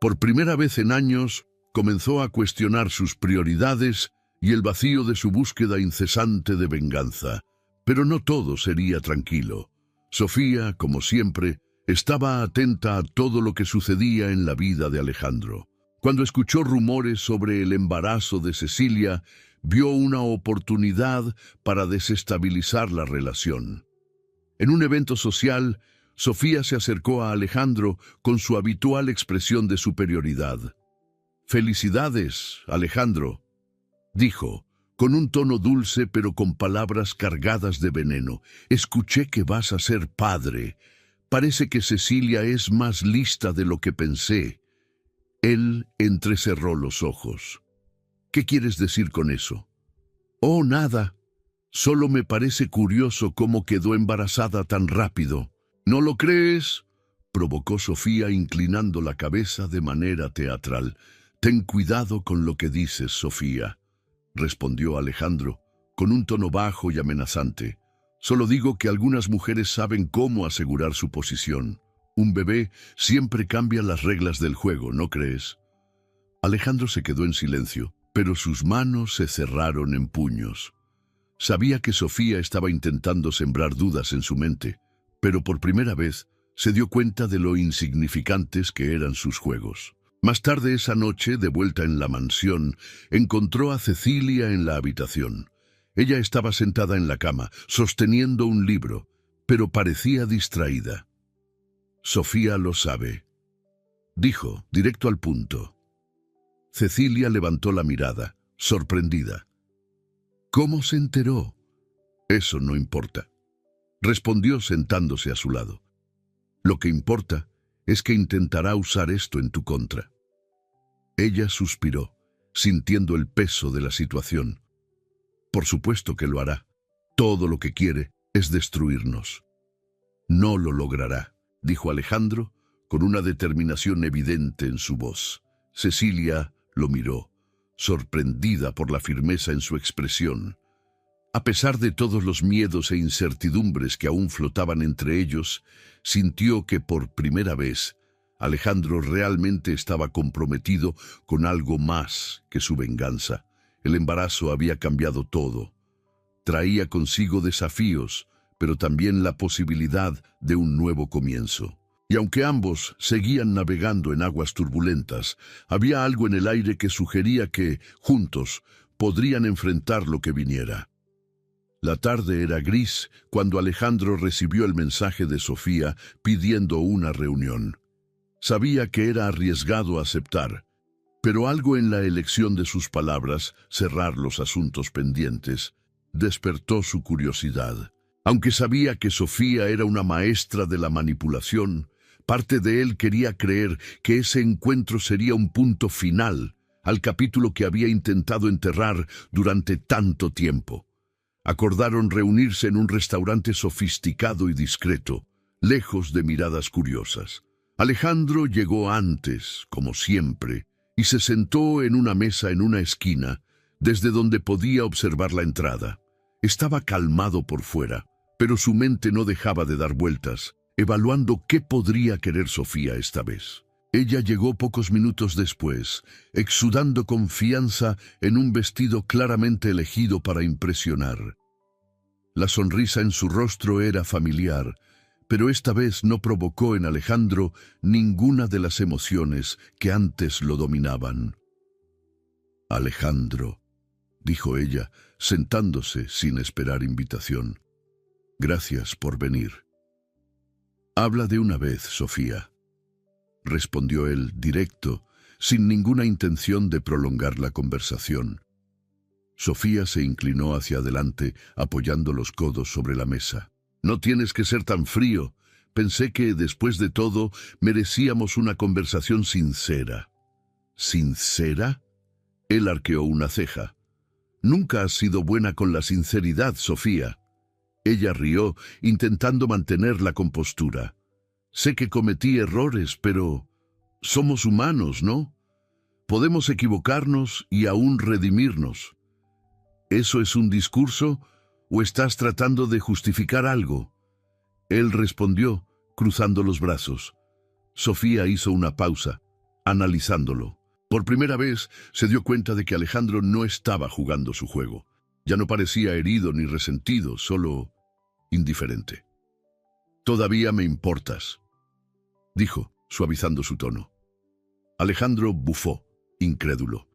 Por primera vez en años, comenzó a cuestionar sus prioridades y el vacío de su búsqueda incesante de venganza. Pero no todo sería tranquilo. Sofía, como siempre, estaba atenta a todo lo que sucedía en la vida de Alejandro. Cuando escuchó rumores sobre el embarazo de Cecilia, vio una oportunidad para desestabilizar la relación. En un evento social, Sofía se acercó a Alejandro con su habitual expresión de superioridad. «Felicidades, Alejandro», dijo, con un tono dulce pero con palabras cargadas de veneno. «Escuché que vas a ser padre. Parece que Cecilia es más lista de lo que pensé». Él entrecerró los ojos. «¿Qué quieres decir con eso?». «Oh, nada. Solo me parece curioso cómo quedó embarazada tan rápido». ¿No lo crees?, provocó Sofía inclinando la cabeza de manera teatral. Ten cuidado con lo que dices, Sofía, respondió Alejandro, con un tono bajo y amenazante. Solo digo que algunas mujeres saben cómo asegurar su posición. Un bebé siempre cambia las reglas del juego, ¿no crees? Alejandro se quedó en silencio, pero sus manos se cerraron en puños. Sabía que Sofía estaba intentando sembrar dudas en su mente, pero por primera vez se dio cuenta de lo insignificantes que eran sus juegos. Más tarde esa noche, de vuelta en la mansión, encontró a Cecilia en la habitación. Ella estaba sentada en la cama, sosteniendo un libro, pero parecía distraída. Sofía lo sabe, dijo, directo al punto. Cecilia levantó la mirada, sorprendida. ¿Cómo se enteró? Eso no importa, respondió sentándose a su lado. Lo que importa es que intentará usar esto en tu contra. Ella suspiró, sintiendo el peso de la situación. Por supuesto que lo hará. Todo lo que quiere es destruirnos. No lo logrará, dijo Alejandro, con una determinación evidente en su voz. Cecilia lo miró, sorprendida por la firmeza en su expresión. A pesar de todos los miedos e incertidumbres que aún flotaban entre ellos, sintió que por primera vez Alejandro realmente estaba comprometido con algo más que su venganza. El embarazo había cambiado todo. Traía consigo desafíos, pero también la posibilidad de un nuevo comienzo. Y aunque ambos seguían navegando en aguas turbulentas, había algo en el aire que sugería que, juntos, podrían enfrentar lo que viniera. La tarde era gris cuando Alejandro recibió el mensaje de Sofía pidiendo una reunión. Sabía que era arriesgado aceptar, pero algo en la elección de sus palabras, cerrar los asuntos pendientes, despertó su curiosidad. Aunque sabía que Sofía era una maestra de la manipulación, parte de él quería creer que ese encuentro sería un punto final al capítulo que había intentado enterrar durante tanto tiempo. Acordaron reunirse en un restaurante sofisticado y discreto, lejos de miradas curiosas. Alejandro llegó antes, como siempre, y se sentó en una mesa en una esquina, desde donde podía observar la entrada. Estaba calmado por fuera, pero su mente no dejaba de dar vueltas, evaluando qué podría querer Sofía esta vez. Ella llegó pocos minutos después, exudando confianza en un vestido claramente elegido para impresionar. La sonrisa en su rostro era familiar, pero esta vez no provocó en Alejandro ninguna de las emociones que antes lo dominaban. «Alejandro», dijo ella, sentándose sin esperar invitación. «Gracias por venir». «Habla de una vez, Sofía», respondió él directo, sin ninguna intención de prolongar la conversación. Sofía se inclinó hacia adelante, apoyando los codos sobre la mesa. «No tienes que ser tan frío. Pensé que, después de todo, merecíamos una conversación sincera». «¿Sincera?», él arqueó una ceja. «Nunca has sido buena con la sinceridad, Sofía». Ella rió, intentando mantener la compostura. «Sé que cometí errores, pero somos humanos, ¿no? Podemos equivocarnos y aún redimirnos». «¿Eso es un discurso o estás tratando de justificar algo?». Él respondió, cruzando los brazos. Sofía hizo una pausa, analizándolo. Por primera vez se dio cuenta de que Alejandro no estaba jugando su juego. Ya no parecía herido ni resentido, solo indiferente. «Todavía me importas», dijo, suavizando su tono. Alejandro bufó, incrédulo.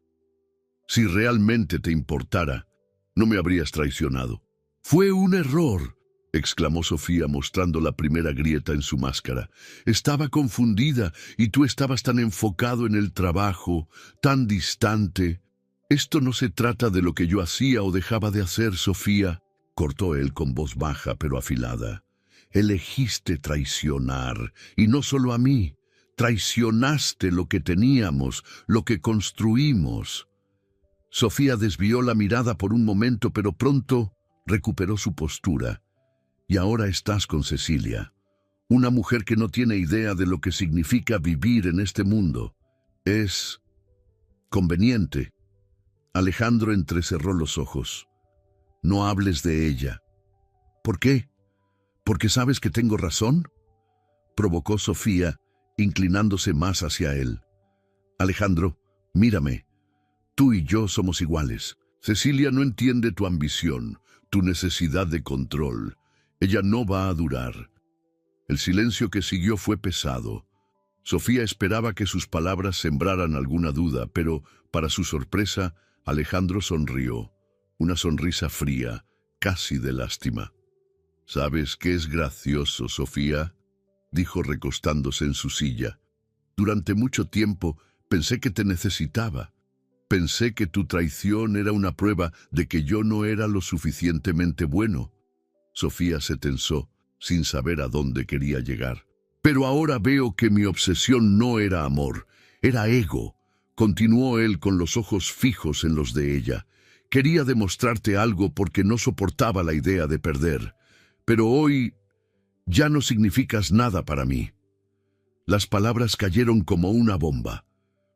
«Si realmente te importara, no me habrías traicionado». «Fue un error», exclamó Sofía mostrando la primera grieta en su máscara. «Estaba confundida y tú estabas tan enfocado en el trabajo, tan distante». «Esto no se trata de lo que yo hacía o dejaba de hacer, Sofía», cortó él con voz baja pero afilada. «Elegiste traicionar, y no solo a mí. Traicionaste lo que teníamos, lo que construimos». Sofía desvió la mirada por un momento, pero pronto recuperó su postura. «Y ahora estás con Cecilia, Una mujer que no tiene idea de lo que significa vivir en este mundo. Es conveniente. Alejandro entrecerró los ojos. No hables de ella. ¿Por qué? ¿Porque sabes que tengo razón? Provocó Sofía, inclinándose más hacia él. Alejandro, mírame. Tú y yo somos iguales. Cecilia no entiende tu ambición, tu necesidad de control. Ella no va a durar. El silencio que siguió fue pesado. Sofía esperaba que sus palabras sembraran alguna duda, pero, para su sorpresa, Alejandro sonrió. Una sonrisa fría, casi de lástima. ¿Sabes qué es gracioso, Sofía?, dijo recostándose en su silla. Durante mucho tiempo pensé que te necesitaba. Pensé que tu traición era una prueba de que yo no era lo suficientemente bueno. Sofía se tensó, sin saber a dónde quería llegar. Pero ahora veo que mi obsesión no era amor, era ego. Continuó él con los ojos fijos en los de ella. Quería demostrarte algo porque no soportaba la idea de perder. Pero hoy ya no significas nada para mí. Las palabras cayeron como una bomba.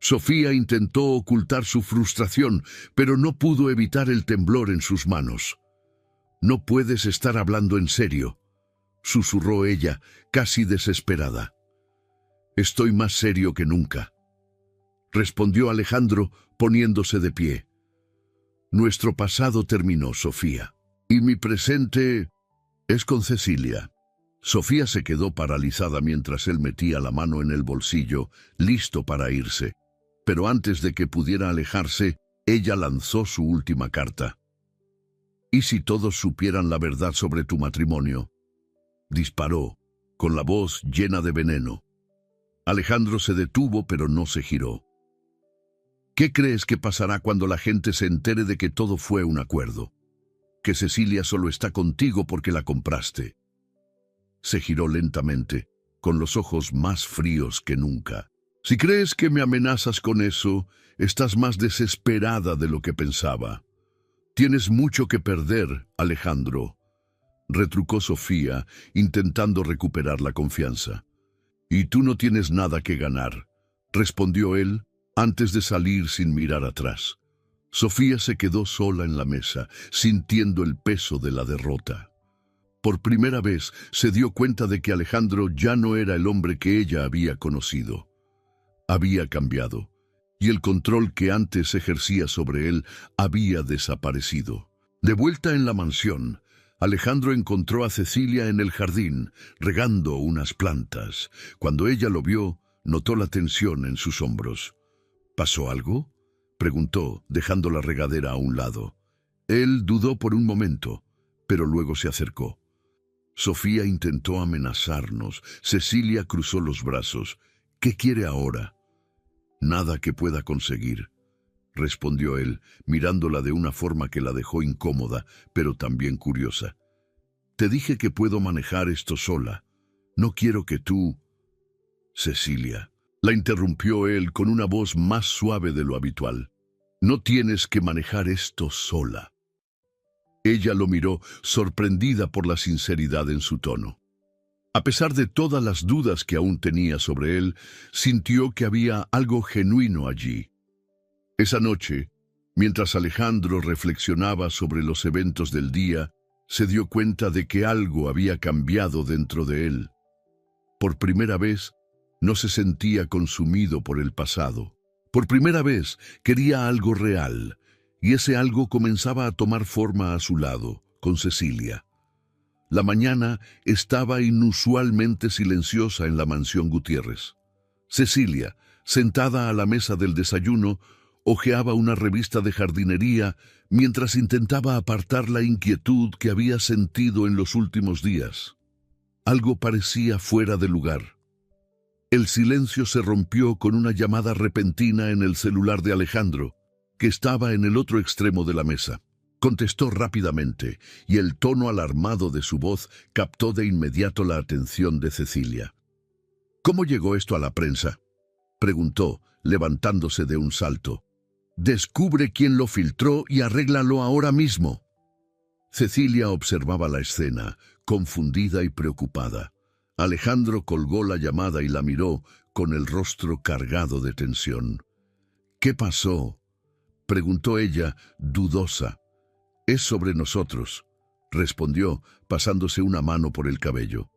Sofía intentó ocultar su frustración, pero no pudo evitar el temblor en sus manos. «No puedes estar hablando en serio», susurró ella, casi desesperada. «Estoy más serio que nunca», respondió Alejandro, poniéndose de pie. «Nuestro pasado terminó, Sofía, y mi presente es con Cecilia». Sofía se quedó paralizada mientras él metía la mano en el bolsillo, listo para irse. Pero antes de que pudiera alejarse, ella lanzó su última carta. «¿Y si todos supieran la verdad sobre tu matrimonio?», disparó, con la voz llena de veneno. Alejandro se detuvo, pero no se giró. «¿Qué crees que pasará cuando la gente se entere de que todo fue un acuerdo? Que Cecilia solo está contigo porque la compraste». Se giró lentamente, con los ojos más fríos que nunca. «Si crees que me amenazas con eso, estás más desesperada de lo que pensaba. Tienes mucho que perder, Alejandro», retrucó Sofía, intentando recuperar la confianza. «Y tú no tienes nada que ganar», respondió él, antes de salir sin mirar atrás. Sofía se quedó sola en la mesa, sintiendo el peso de la derrota. Por primera vez se dio cuenta de que Alejandro ya no era el hombre que ella había conocido. Había cambiado, y el control que antes ejercía sobre él había desaparecido. De vuelta en la mansión, Alejandro encontró a Cecilia en el jardín, regando unas plantas. Cuando ella lo vio, notó la tensión en sus hombros. «¿Pasó algo?», preguntó, dejando la regadera a un lado. Él dudó por un momento, pero luego se acercó. «Sofía intentó amenazarnos. Cecilia cruzó los brazos. ¿Qué quiere ahora?». «Nada que pueda conseguir», respondió él, mirándola de una forma que la dejó incómoda, pero también curiosa. «Te dije que puedo manejar esto sola. No quiero que tú...». «Cecilia», la interrumpió él con una voz más suave de lo habitual. «No tienes que manejar esto sola». Ella lo miró, sorprendida por la sinceridad en su tono. A pesar de todas las dudas que aún tenía sobre él, sintió que había algo genuino allí. Esa noche, mientras Alejandro reflexionaba sobre los eventos del día, se dio cuenta de que algo había cambiado dentro de él. Por primera vez, no se sentía consumido por el pasado. Por primera vez, quería algo real, y ese algo comenzaba a tomar forma a su lado, con Cecilia. La mañana estaba inusualmente silenciosa en la mansión Gutiérrez. Cecilia, sentada a la mesa del desayuno, hojeaba una revista de jardinería mientras intentaba apartar la inquietud que había sentido en los últimos días. Algo parecía fuera de lugar. El silencio se rompió con una llamada repentina en el celular de Alejandro, que estaba en el otro extremo de la mesa. Contestó rápidamente, y el tono alarmado de su voz captó de inmediato la atención de Cecilia. «¿Cómo llegó esto a la prensa?», preguntó, levantándose de un salto. «Descubre quién lo filtró y arréglalo ahora mismo». Cecilia observaba la escena, confundida y preocupada. Alejandro colgó la llamada y la miró con el rostro cargado de tensión. «¿Qué pasó?», preguntó ella, dudosa. «Es sobre nosotros», respondió, pasándose una mano por el cabello.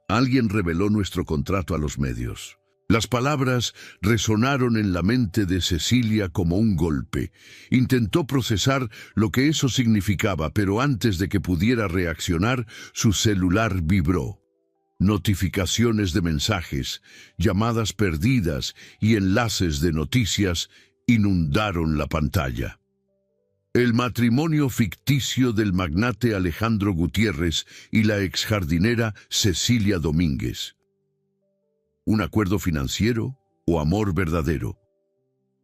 «Alguien reveló nuestro contrato a los medios». Las palabras resonaron en la mente de Cecilia como un golpe. Intentó procesar lo que eso significaba, pero antes de que pudiera reaccionar, su celular vibró. Notificaciones de mensajes, llamadas perdidas y enlaces de noticias inundaron la pantalla. El matrimonio ficticio del magnate Alejandro Gutiérrez y la exjardinera Cecilia Domínguez. ¿Un acuerdo financiero o amor verdadero?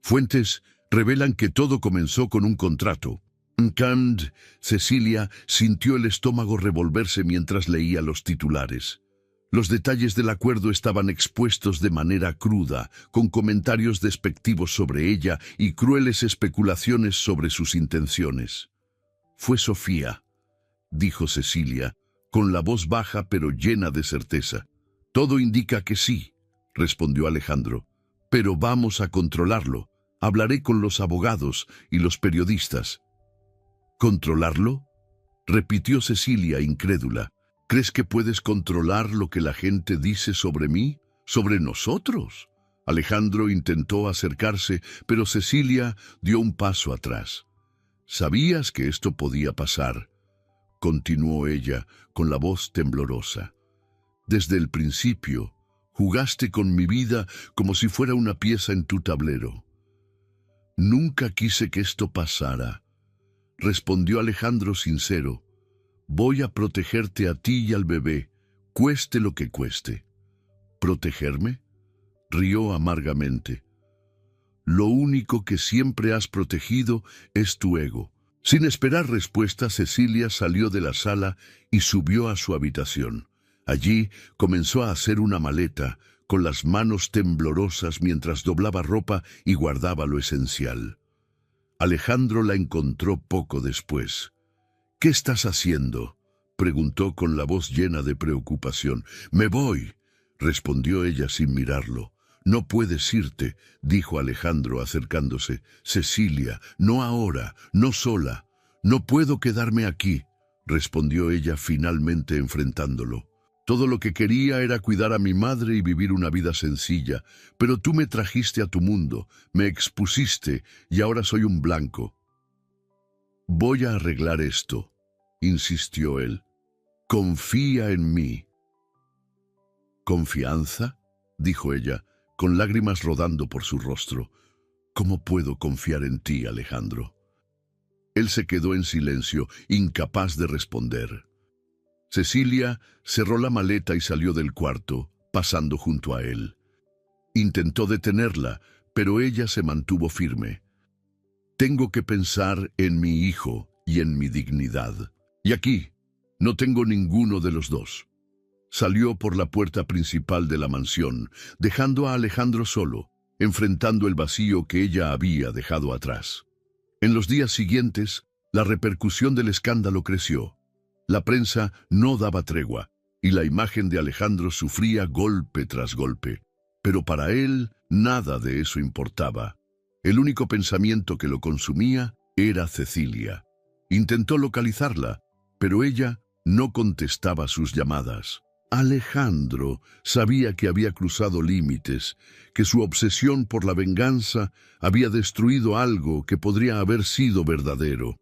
Fuentes revelan que todo comenzó con un contrato. Cecilia sintió el estómago revolverse mientras leía los titulares. Los detalles del acuerdo estaban expuestos de manera cruda, con comentarios despectivos sobre ella y crueles especulaciones sobre sus intenciones. «Fue Sofía», dijo Cecilia, con la voz baja pero llena de certeza. «Todo indica que sí», respondió Alejandro, «pero vamos a controlarlo. Hablaré con los abogados y los periodistas». «¿Controlarlo?», repitió Cecilia, incrédula. «¿Crees que puedes controlar lo que la gente dice sobre mí? ¿Sobre nosotros?». Alejandro intentó acercarse, pero Cecilia dio un paso atrás. «¿Sabías que esto podía pasar?», continuó ella, con la voz temblorosa. «Desde el principio, jugaste con mi vida como si fuera una pieza en tu tablero». «Nunca quise que esto pasara», respondió Alejandro sincero. «Voy a protegerte a ti y al bebé, cueste lo que cueste». «¿Protegerme?», rió amargamente. «Lo único que siempre has protegido es tu ego». Sin esperar respuesta, Cecilia salió de la sala y subió a su habitación. Allí comenzó a hacer una maleta, con las manos temblorosas mientras doblaba ropa y guardaba lo esencial. Alejandro la encontró poco después. «¿Qué estás haciendo?», preguntó con la voz llena de preocupación. «Me voy», respondió ella sin mirarlo. «No puedes irte», dijo Alejandro acercándose. «Cecilia, no ahora, no sola». «No puedo quedarme aquí», respondió ella finalmente enfrentándolo. «Todo lo que quería era cuidar a mi madre y vivir una vida sencilla, pero tú me trajiste a tu mundo, me expusiste y ahora soy un blanco». «Voy a arreglar esto», insistió él. «Confía en mí». «¿Confianza?», dijo ella, con lágrimas rodando por su rostro. «¿Cómo puedo confiar en ti, Alejandro?». Él se quedó en silencio, incapaz de responder. Cecilia cerró la maleta y salió del cuarto, pasando junto a él. Intentó detenerla, pero ella se mantuvo firme. «Tengo que pensar en mi hijo y en mi dignidad. Y aquí no tengo ninguno de los dos». Salió por la puerta principal de la mansión, dejando a Alejandro solo, enfrentando el vacío que ella había dejado atrás. En los días siguientes, la repercusión del escándalo creció. La prensa no daba tregua, y la imagen de Alejandro sufría golpe tras golpe. Pero para él, nada de eso importaba. El único pensamiento que lo consumía era Cecilia. Intentó localizarla, pero ella no contestaba sus llamadas. Alejandro sabía que había cruzado límites, que su obsesión por la venganza había destruido algo que podría haber sido verdadero.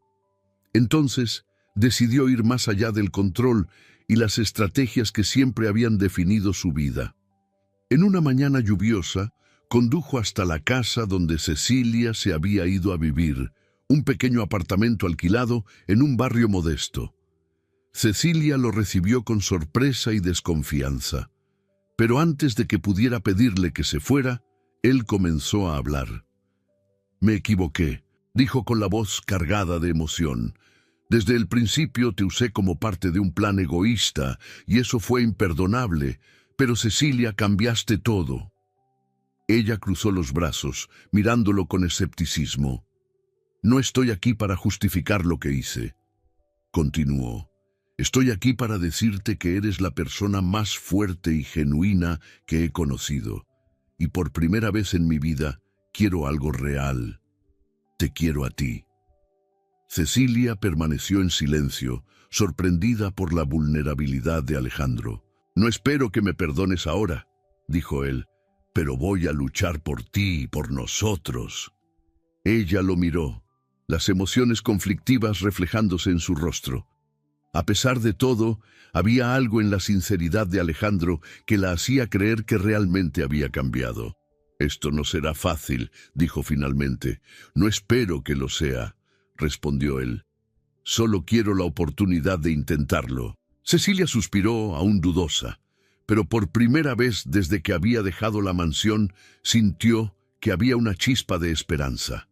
Entonces, decidió ir más allá del control y las estrategias que siempre habían definido su vida. En una mañana lluviosa, condujo hasta la casa donde Cecilia se había ido a vivir, un pequeño apartamento alquilado en un barrio modesto. Cecilia lo recibió con sorpresa y desconfianza, pero antes de que pudiera pedirle que se fuera, él comenzó a hablar. «Me equivoqué», dijo con la voz cargada de emoción. «Desde el principio te usé como parte de un plan egoísta, y eso fue imperdonable, pero Cecilia, cambiaste todo». Ella cruzó los brazos, mirándolo con escepticismo. «No estoy aquí para justificar lo que hice», continuó. Estoy aquí para decirte que eres la persona más fuerte y genuina que he conocido. Y por primera vez en mi vida, quiero algo real. Te quiero a ti. Cecilia permaneció en silencio, sorprendida por la vulnerabilidad de Alejandro. No espero que me perdones ahora, dijo él, pero voy a luchar por ti y por nosotros. Ella lo miró, las emociones conflictivas reflejándose en su rostro. A pesar de todo, había algo en la sinceridad de Alejandro que la hacía creer que realmente había cambiado. Esto no será fácil, dijo finalmente. No espero que lo sea, respondió él. Solo quiero la oportunidad de intentarlo. Cecilia suspiró, aún dudosa, pero por primera vez desde que había dejado la mansión, sintió que había una chispa de esperanza.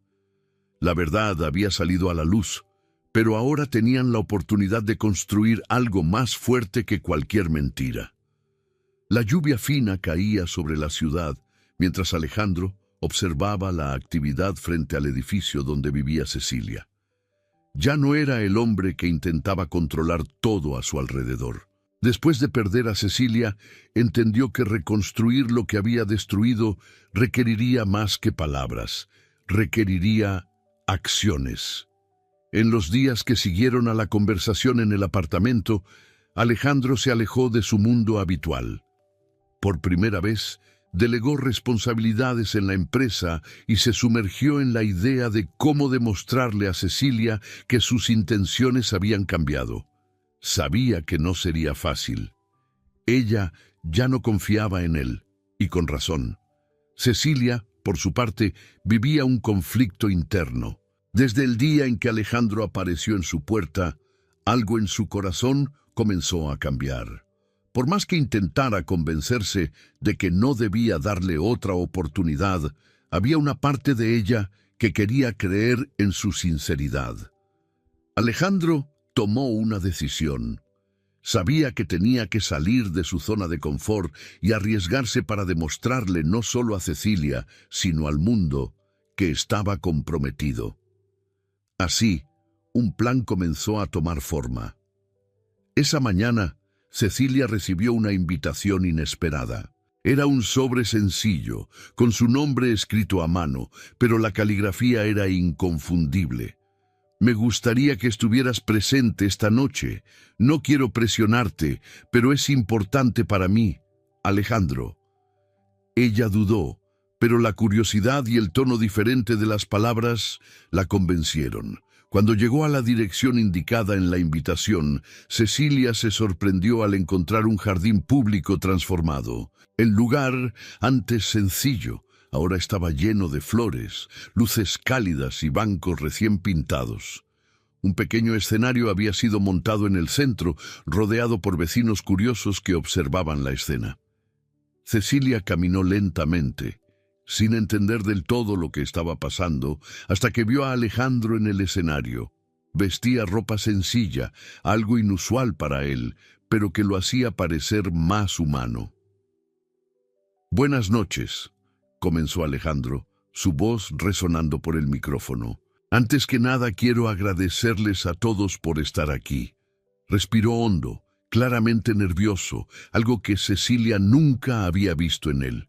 La verdad había salido a la luz, pero ahora tenían la oportunidad de construir algo más fuerte que cualquier mentira. La lluvia fina caía sobre la ciudad, mientras Alejandro observaba la actividad frente al edificio donde vivía Cecilia. Ya no era el hombre que intentaba controlar todo a su alrededor. Después de perder a Cecilia, entendió que reconstruir lo que había destruido requeriría más que palabras, requeriría acciones. En los días que siguieron a la conversación en el apartamento, Alejandro se alejó de su mundo habitual. Por primera vez, delegó responsabilidades en la empresa y se sumergió en la idea de cómo demostrarle a Cecilia que sus intenciones habían cambiado. Sabía que no sería fácil. Ella ya no confiaba en él, y con razón. Cecilia, por su parte, vivía un conflicto interno. Desde el día en que Alejandro apareció en su puerta, algo en su corazón comenzó a cambiar. Por más que intentara convencerse de que no debía darle otra oportunidad, había una parte de ella que quería creer en su sinceridad. Alejandro tomó una decisión. Sabía que tenía que salir de su zona de confort y arriesgarse para demostrarle no solo a Cecilia, sino al mundo, que estaba comprometido. Así, un plan comenzó a tomar forma. Esa mañana, Cecilia recibió una invitación inesperada. Era un sobre sencillo, con su nombre escrito a mano, pero la caligrafía era inconfundible. Me gustaría que estuvieras presente esta noche. No quiero presionarte, pero es importante para mí, Alejandro. Ella dudó, pero la curiosidad y el tono diferente de las palabras la convencieron. Cuando llegó a la dirección indicada en la invitación, Cecilia se sorprendió al encontrar un jardín público transformado. El lugar, antes sencillo, ahora estaba lleno de flores, luces cálidas y bancos recién pintados. Un pequeño escenario había sido montado en el centro, rodeado por vecinos curiosos que observaban la escena. Cecilia caminó lentamente, sin entender del todo lo que estaba pasando, hasta que vio a Alejandro en el escenario. Vestía ropa sencilla, algo inusual para él, pero que lo hacía parecer más humano. «Buenas noches», comenzó Alejandro, su voz resonando por el micrófono. «Antes que nada quiero agradecerles a todos por estar aquí». Respiró hondo, claramente nervioso, algo que Cecilia nunca había visto en él.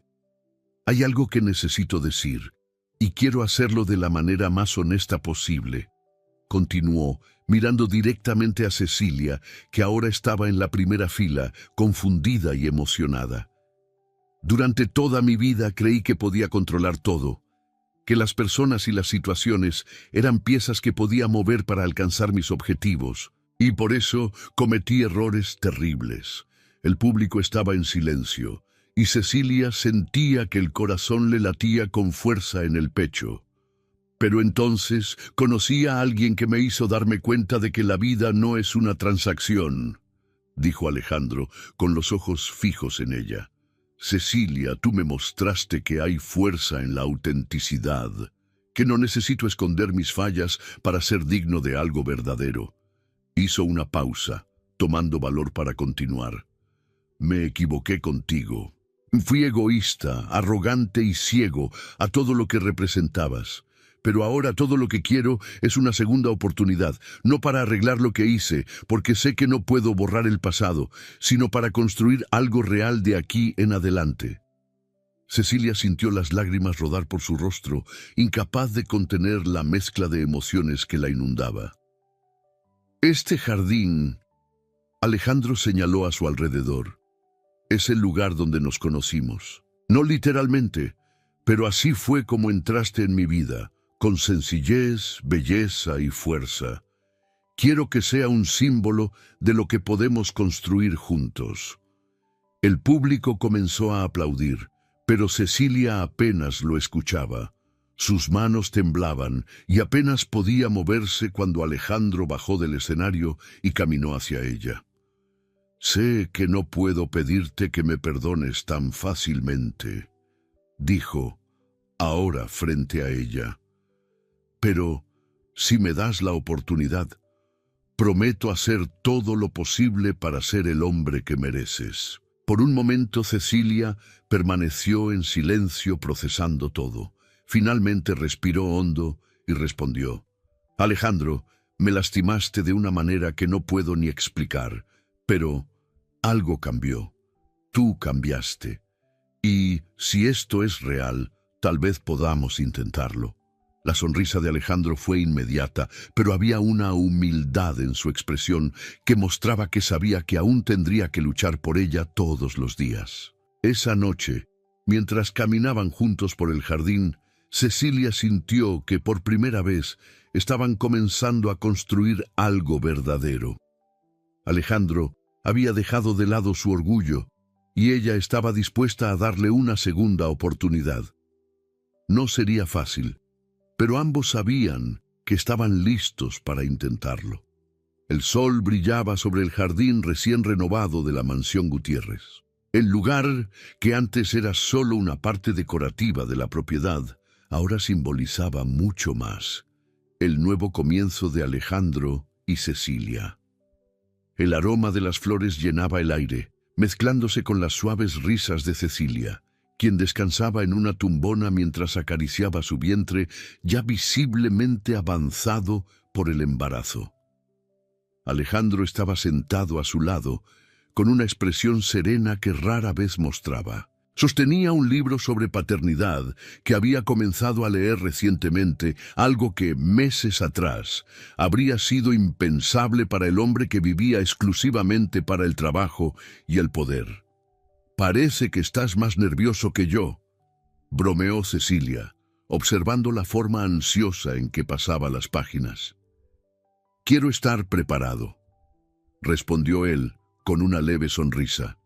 «Hay algo que necesito decir, y quiero hacerlo de la manera más honesta posible», continuó, mirando directamente a Cecilia, que ahora estaba en la primera fila, confundida y emocionada. «Durante toda mi vida creí que podía controlar todo, que las personas y las situaciones eran piezas que podía mover para alcanzar mis objetivos, y por eso cometí errores terribles». El público estaba en silencio, y Cecilia sentía que el corazón le latía con fuerza en el pecho. «Pero entonces conocí a alguien que me hizo darme cuenta de que la vida no es una transacción», dijo Alejandro, con los ojos fijos en ella. «Cecilia, tú me mostraste que hay fuerza en la autenticidad, que no necesito esconder mis fallas para ser digno de algo verdadero». Hizo una pausa, tomando valor para continuar. «Me equivoqué contigo. Fui egoísta, arrogante y ciego a todo lo que representabas. Pero ahora todo lo que quiero es una segunda oportunidad, no para arreglar lo que hice, porque sé que no puedo borrar el pasado, sino para construir algo real de aquí en adelante. Cecilia sintió las lágrimas rodar por su rostro, incapaz de contener la mezcla de emociones que la inundaba. Este jardín, Alejandro señaló a su alrededor, es el lugar donde nos conocimos. No literalmente, pero así fue como entraste en mi vida, con sencillez, belleza y fuerza. Quiero que sea un símbolo de lo que podemos construir juntos. El público comenzó a aplaudir, pero Cecilia apenas lo escuchaba. Sus manos temblaban y apenas podía moverse cuando Alejandro bajó del escenario y caminó hacia ella. «Sé que no puedo pedirte que me perdones tan fácilmente», dijo, ahora frente a ella. «Pero, si me das la oportunidad, prometo hacer todo lo posible para ser el hombre que mereces». Por un momento Cecilia permaneció en silencio procesando todo. Finalmente respiró hondo y respondió, «Alejandro, me lastimaste de una manera que no puedo ni explicar, pero algo cambió. Tú cambiaste. Y si esto es real, tal vez podamos intentarlo». La sonrisa de Alejandro fue inmediata, pero había una humildad en su expresión que mostraba que sabía que aún tendría que luchar por ella todos los días. Esa noche, mientras caminaban juntos por el jardín, Cecilia sintió que por primera vez estaban comenzando a construir algo verdadero. Alejandro había dejado de lado su orgullo y ella estaba dispuesta a darle una segunda oportunidad. No sería fácil, pero ambos sabían que estaban listos para intentarlo. El sol brillaba sobre el jardín recién renovado de la mansión Gutiérrez. El lugar, que antes era solo una parte decorativa de la propiedad, ahora simbolizaba mucho más: el nuevo comienzo de Alejandro y Cecilia. El aroma de las flores llenaba el aire, mezclándose con las suaves risas de Cecilia, quien descansaba en una tumbona mientras acariciaba su vientre ya visiblemente avanzado por el embarazo. Alejandro estaba sentado a su lado, con una expresión serena que rara vez mostraba. Sostenía un libro sobre paternidad que había comenzado a leer recientemente, algo que, meses atrás, habría sido impensable para el hombre que vivía exclusivamente para el trabajo y el poder. «Parece que estás más nervioso que yo», bromeó Cecilia, observando la forma ansiosa en que pasaba las páginas. «Quiero estar preparado», respondió él con una leve sonrisa.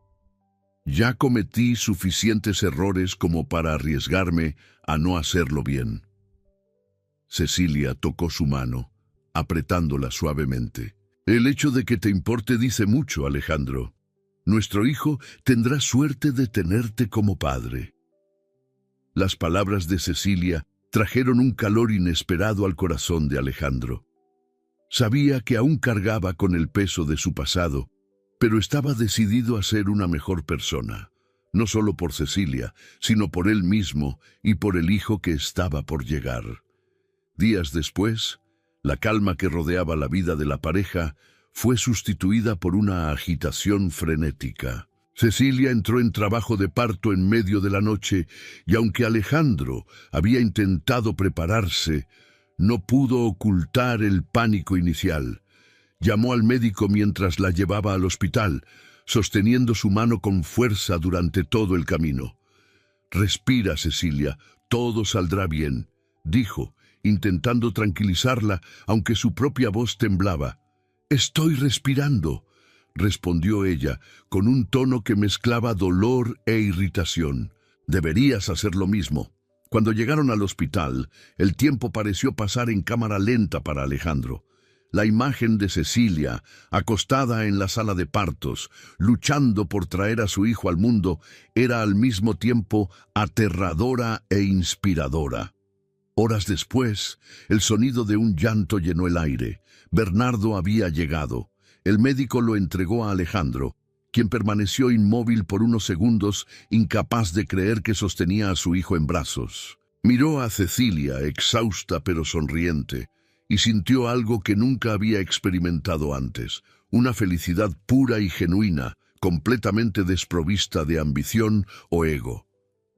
«Ya cometí suficientes errores como para arriesgarme a no hacerlo bien». Cecilia tocó su mano, apretándola suavemente. «El hecho de que te importe dice mucho, Alejandro. Nuestro hijo tendrá suerte de tenerte como padre». Las palabras de Cecilia trajeron un calor inesperado al corazón de Alejandro. Sabía que aún cargaba con el peso de su pasado, pero estaba decidido a ser una mejor persona, no solo por Cecilia, sino por él mismo y por el hijo que estaba por llegar. Días después, la calma que rodeaba la vida de la pareja fue sustituida por una agitación frenética. Cecilia entró en trabajo de parto en medio de la noche y aunque Alejandro había intentado prepararse, no pudo ocultar el pánico inicial. Llamó al médico mientras la llevaba al hospital, sosteniendo su mano con fuerza durante todo el camino. «Respira, Cecilia, todo saldrá bien», dijo, intentando tranquilizarla, aunque su propia voz temblaba. «Estoy respirando», respondió ella, con un tono que mezclaba dolor e irritación. «Deberías hacer lo mismo». Cuando llegaron al hospital, el tiempo pareció pasar en cámara lenta para Alejandro. La imagen de Cecilia, acostada en la sala de partos, luchando por traer a su hijo al mundo, era al mismo tiempo aterradora e inspiradora. Horas después, el sonido de un llanto llenó el aire. Bernardo había llegado. El médico lo entregó a Alejandro, quien permaneció inmóvil por unos segundos, incapaz de creer que sostenía a su hijo en brazos. Miró a Cecilia, exhausta pero sonriente, y sintió algo que nunca había experimentado antes, una felicidad pura y genuina, completamente desprovista de ambición o ego.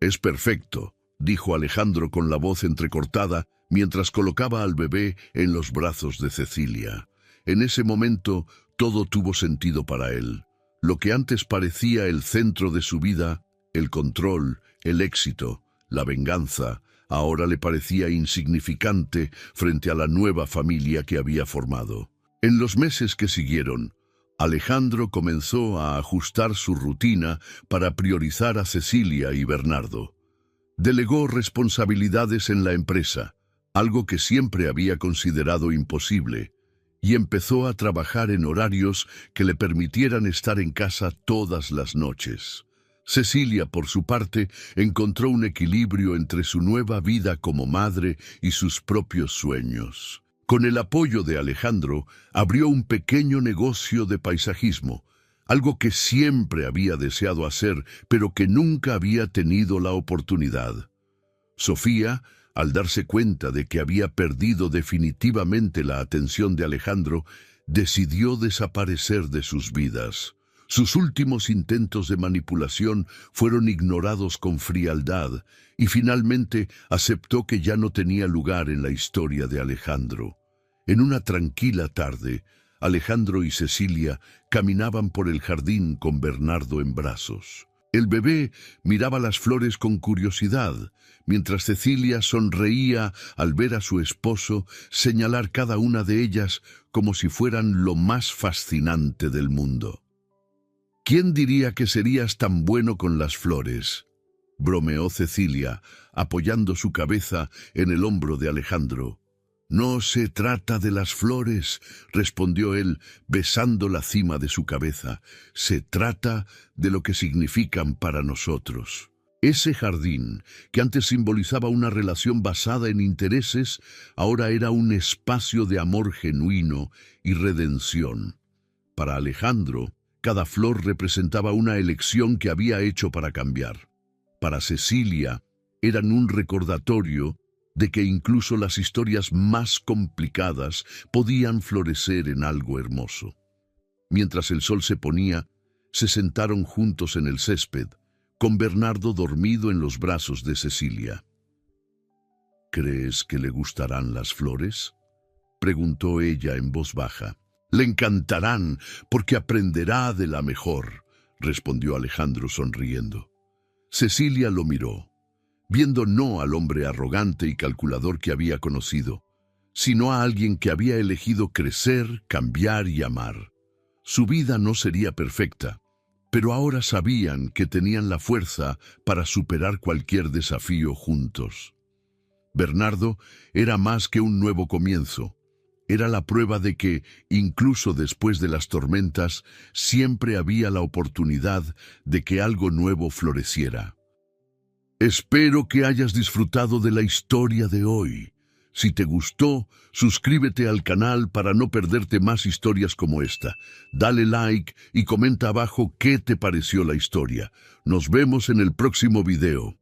«Es perfecto», dijo Alejandro con la voz entrecortada, mientras colocaba al bebé en los brazos de Cecilia. En ese momento, todo tuvo sentido para él. Lo que antes parecía el centro de su vida, el control, el éxito, la venganza, ahora le parecía insignificante frente a la nueva familia que había formado. En los meses que siguieron, Alejandro comenzó a ajustar su rutina para priorizar a Cecilia y Bernardo. Delegó responsabilidades en la empresa, algo que siempre había considerado imposible, y empezó a trabajar en horarios que le permitieran estar en casa todas las noches. Cecilia, por su parte, encontró un equilibrio entre su nueva vida como madre y sus propios sueños. Con el apoyo de Alejandro, abrió un pequeño negocio de paisajismo, algo que siempre había deseado hacer, pero que nunca había tenido la oportunidad. Sofía, al darse cuenta de que había perdido definitivamente la atención de Alejandro, decidió desaparecer de sus vidas. Sus últimos intentos de manipulación fueron ignorados con frialdad y finalmente aceptó que ya no tenía lugar en la historia de Alejandro. En una tranquila tarde, Alejandro y Cecilia caminaban por el jardín con Bernardo en brazos. El bebé miraba las flores con curiosidad, mientras Cecilia sonreía al ver a su esposo señalar cada una de ellas como si fueran lo más fascinante del mundo. «¿Quién diría que serías tan bueno con las flores?», bromeó Cecilia, apoyando su cabeza en el hombro de Alejandro. «No se trata de las flores», respondió él, besando la cima de su cabeza. «Se trata de lo que significan para nosotros». Ese jardín, que antes simbolizaba una relación basada en intereses, ahora era un espacio de amor genuino y redención. Para Alejandro, cada flor representaba una elección que había hecho para cambiar. Para Cecilia, eran un recordatorio de que incluso las historias más complicadas podían florecer en algo hermoso. Mientras el sol se ponía, se sentaron juntos en el césped, con Bernardo dormido en los brazos de Cecilia. «¿Crees que le gustarán las flores?», preguntó ella en voz baja. «Le encantarán, porque aprenderá de la mejor», respondió Alejandro sonriendo. Cecilia lo miró, viendo no al hombre arrogante y calculador que había conocido, sino a alguien que había elegido crecer, cambiar y amar. Su vida no sería perfecta, pero ahora sabían que tenían la fuerza para superar cualquier desafío juntos. Bernardo era más que un nuevo comienzo. Era la prueba de que, incluso después de las tormentas, siempre había la oportunidad de que algo nuevo floreciera. Espero que hayas disfrutado de la historia de hoy. Si te gustó, suscríbete al canal para no perderte más historias como esta. Dale like y comenta abajo qué te pareció la historia. Nos vemos en el próximo video.